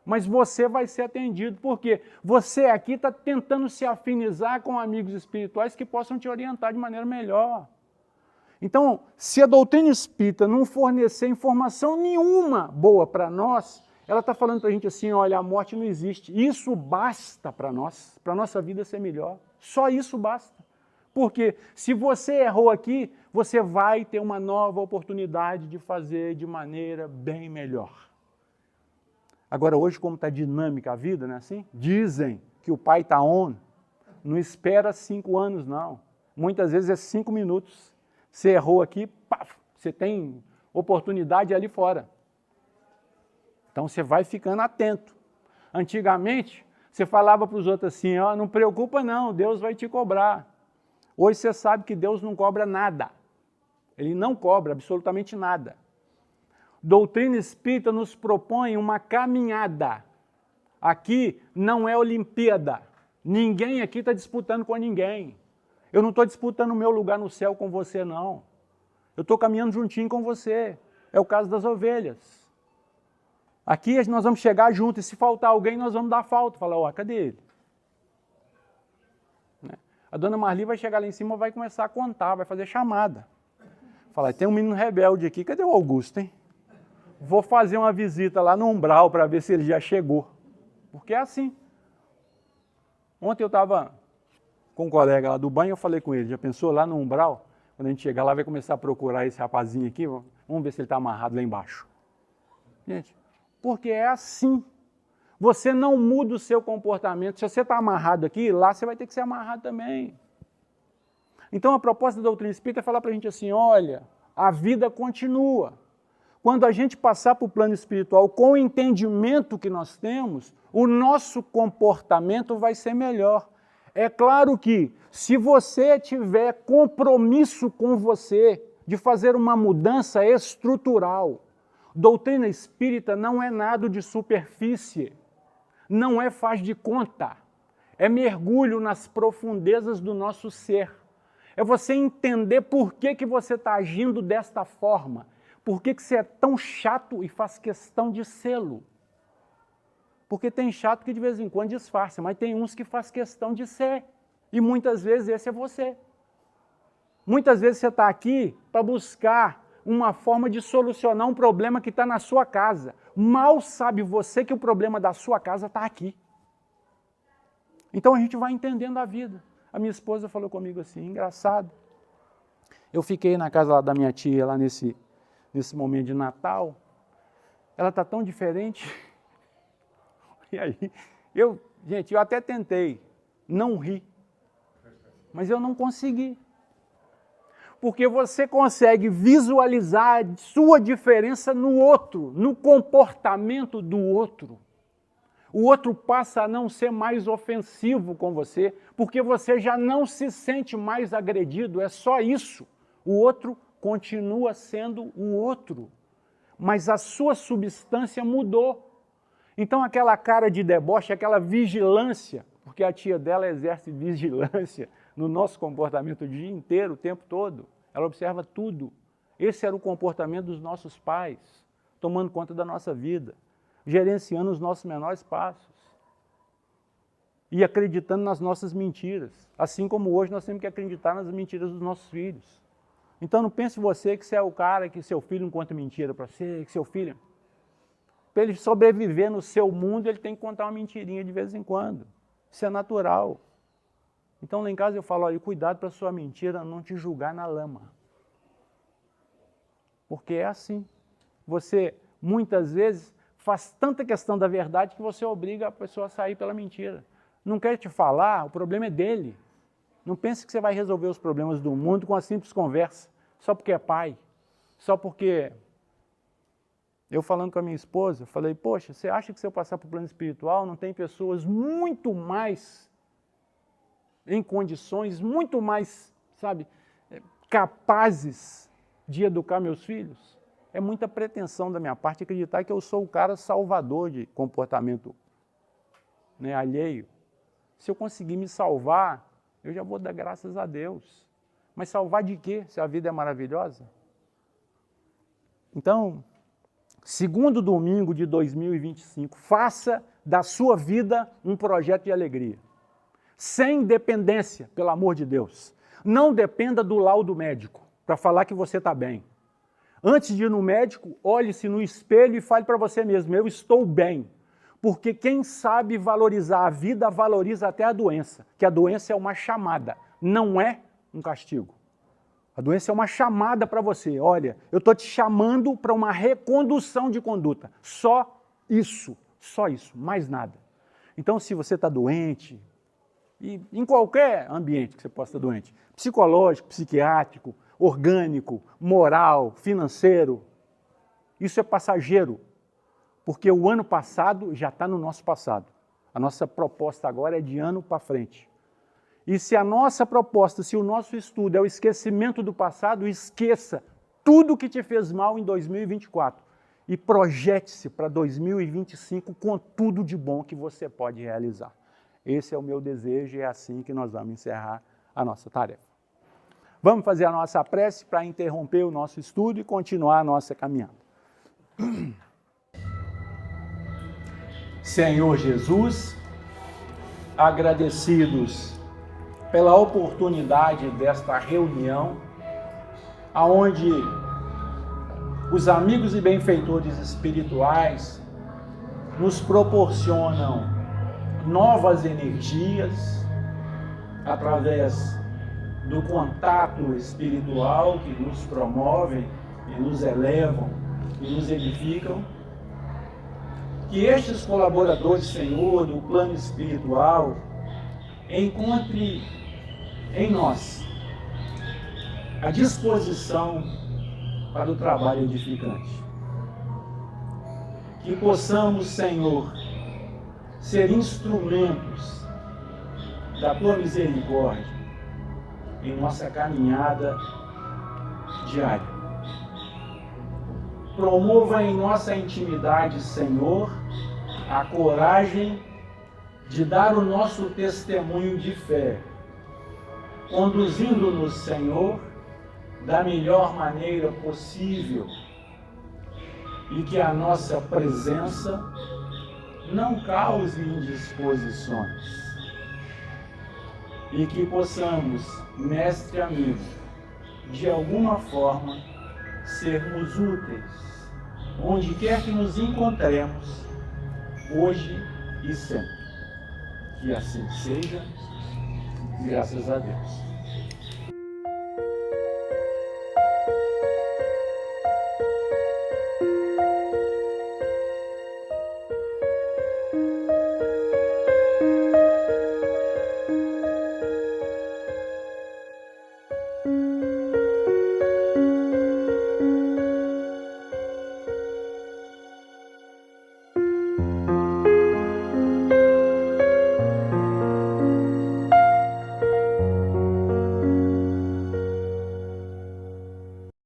Mas você vai ser atendido, porque você aqui está tentando se afinizar com amigos espirituais que possam te orientar de maneira melhor. Então, se a doutrina espírita não fornecer informação nenhuma boa para nós, ela está falando para a gente assim, olha, a morte não existe. Isso basta para nós, para a nossa vida ser melhor. Só isso basta. Porque se você errou aqui, você vai ter uma nova oportunidade de fazer de maneira bem melhor. Agora, hoje, como está dinâmica a vida, não é assim? Dizem que o pai está on, não espera 5 anos, não. Muitas vezes é 5 minutos. Você errou aqui, paf, você tem oportunidade ali fora. Então você vai ficando atento. Antigamente, você falava para os outros assim, ó, não preocupa não, Deus vai te cobrar. Hoje você sabe que Deus não cobra nada. Ele não cobra absolutamente nada. Doutrina espírita nos propõe uma caminhada. Aqui não é Olimpíada. Ninguém aqui está disputando com ninguém. Eu não estou disputando o meu lugar no céu com você, não. Eu estou caminhando juntinho com você. É o caso das ovelhas. Aqui nós vamos chegar junto, e se faltar alguém, nós vamos dar falta. Falar, ó, cadê ele? A dona Marli vai chegar lá em cima e vai começar a contar, vai fazer chamada. Falar, tem um menino rebelde aqui, cadê o Augusto, hein? Vou fazer uma visita lá no umbral para ver se ele já chegou. Porque é assim. Ontem eu estava com um colega lá do banho, eu falei com ele, já pensou lá no umbral? Quando a gente chegar lá, vai começar a procurar esse rapazinho aqui, vamos ver se ele está amarrado lá embaixo. Gente, porque é assim. Você não muda o seu comportamento. Se você está amarrado aqui, lá você vai ter que ser amarrado também. Então a proposta da doutrina espírita é falar para a gente assim, olha, a vida continua. Quando a gente passar para o plano espiritual com o entendimento que nós temos, o nosso comportamento vai ser melhor. É claro que, se você tiver compromisso com você de fazer uma mudança estrutural, doutrina espírita não é nada de superfície, não é faz de conta, é mergulho nas profundezas do nosso ser. É você entender por que você está agindo desta forma. Por que você é tão chato e faz questão de sê-lo? Porque tem chato que de vez em quando disfarça, mas tem uns que faz questão de ser. E muitas vezes esse é você. Muitas vezes você está aqui para buscar uma forma de solucionar um problema que está na sua casa. Mal sabe você que o problema da sua casa está aqui. Então a gente vai entendendo a vida. A minha esposa falou comigo assim, engraçado. Eu fiquei na casa lá da minha tia, lá nesse momento de Natal, ela está tão diferente. E aí, eu até tentei não rir, mas eu não consegui. Porque você consegue visualizar a sua diferença no outro, no comportamento do outro. O outro passa a não ser mais ofensivo com você, porque você já não se sente mais agredido, é só isso. O outro continua sendo o outro, mas a sua substância mudou. Então aquela cara de deboche, aquela vigilância, porque a tia dela exerce vigilância no nosso comportamento o dia inteiro, o tempo todo, ela observa tudo. Esse era o comportamento dos nossos pais, tomando conta da nossa vida, gerenciando os nossos menores passos e acreditando nas nossas mentiras, assim como hoje nós temos que acreditar nas mentiras dos nossos filhos. Então não pense você que você é o cara que seu filho não conta mentira para você, que seu filho, para ele sobreviver no seu mundo, ele tem que contar uma mentirinha de vez em quando. Isso é natural. Então lá em casa eu falo, olha, cuidado para a sua mentira não te julgar na lama. Porque é assim. Você, muitas vezes, faz tanta questão da verdade que você obriga a pessoa a sair pela mentira. Não quer te falar, o problema é dele. Não pense que você vai resolver os problemas do mundo com uma simples conversa, só porque é pai, só porque... Eu falando com a minha esposa, eu falei, poxa, você acha que se eu passar para o plano espiritual não tem pessoas muito mais em condições, muito mais, sabe, capazes de educar meus filhos? É muita pretensão da minha parte acreditar que eu sou o cara salvador de comportamento, né, alheio. Se eu conseguir me salvar, eu já vou dar graças a Deus. Mas salvar de quê, se a vida é maravilhosa? Então, segundo domingo de 2025, faça da sua vida um projeto de alegria. Sem dependência, pelo amor de Deus. Não dependa do laudo médico para falar que você está bem. Antes de ir no médico, olhe-se no espelho e fale para você mesmo, eu estou bem. Porque quem sabe valorizar a vida, valoriza até a doença. Que a doença é uma chamada, não é um castigo. A doença é uma chamada para você. Olha, eu estou te chamando para uma recondução de conduta. Só isso, mais nada. Então, se você está doente, E em qualquer ambiente que você possa estar doente, psicológico, psiquiátrico, orgânico, moral, financeiro, isso é passageiro, porque o ano passado já está no nosso passado. A nossa proposta agora é de ano para frente. E se a nossa proposta, se o nosso estudo é o esquecimento do passado, esqueça tudo que te fez mal em 2024 e projete-se para 2025 com tudo de bom que você pode realizar. Esse é o meu desejo e é assim que nós vamos encerrar a nossa tarefa. Vamos fazer a nossa prece para interromper o nosso estudo e continuar a nossa caminhada. Senhor Jesus, agradecidos pela oportunidade desta reunião, aonde os amigos e benfeitores espirituais nos proporcionam novas energias através do contato espiritual que nos promovem e nos elevam e nos edificam. Que estes colaboradores, Senhor, do plano espiritual, encontrem em nós a disposição para o trabalho edificante. Que possamos, Senhor, ser instrumentos da Tua misericórdia em nossa caminhada diária. Promova em nossa intimidade, Senhor, a coragem de dar o nosso testemunho de fé, conduzindo-nos, Senhor, da melhor maneira possível, e que a nossa presença não cause indisposições, e que possamos, mestre amigo, de alguma forma sermos úteis, onde quer que nos encontremos, hoje e sempre. Que assim seja, graças a Deus.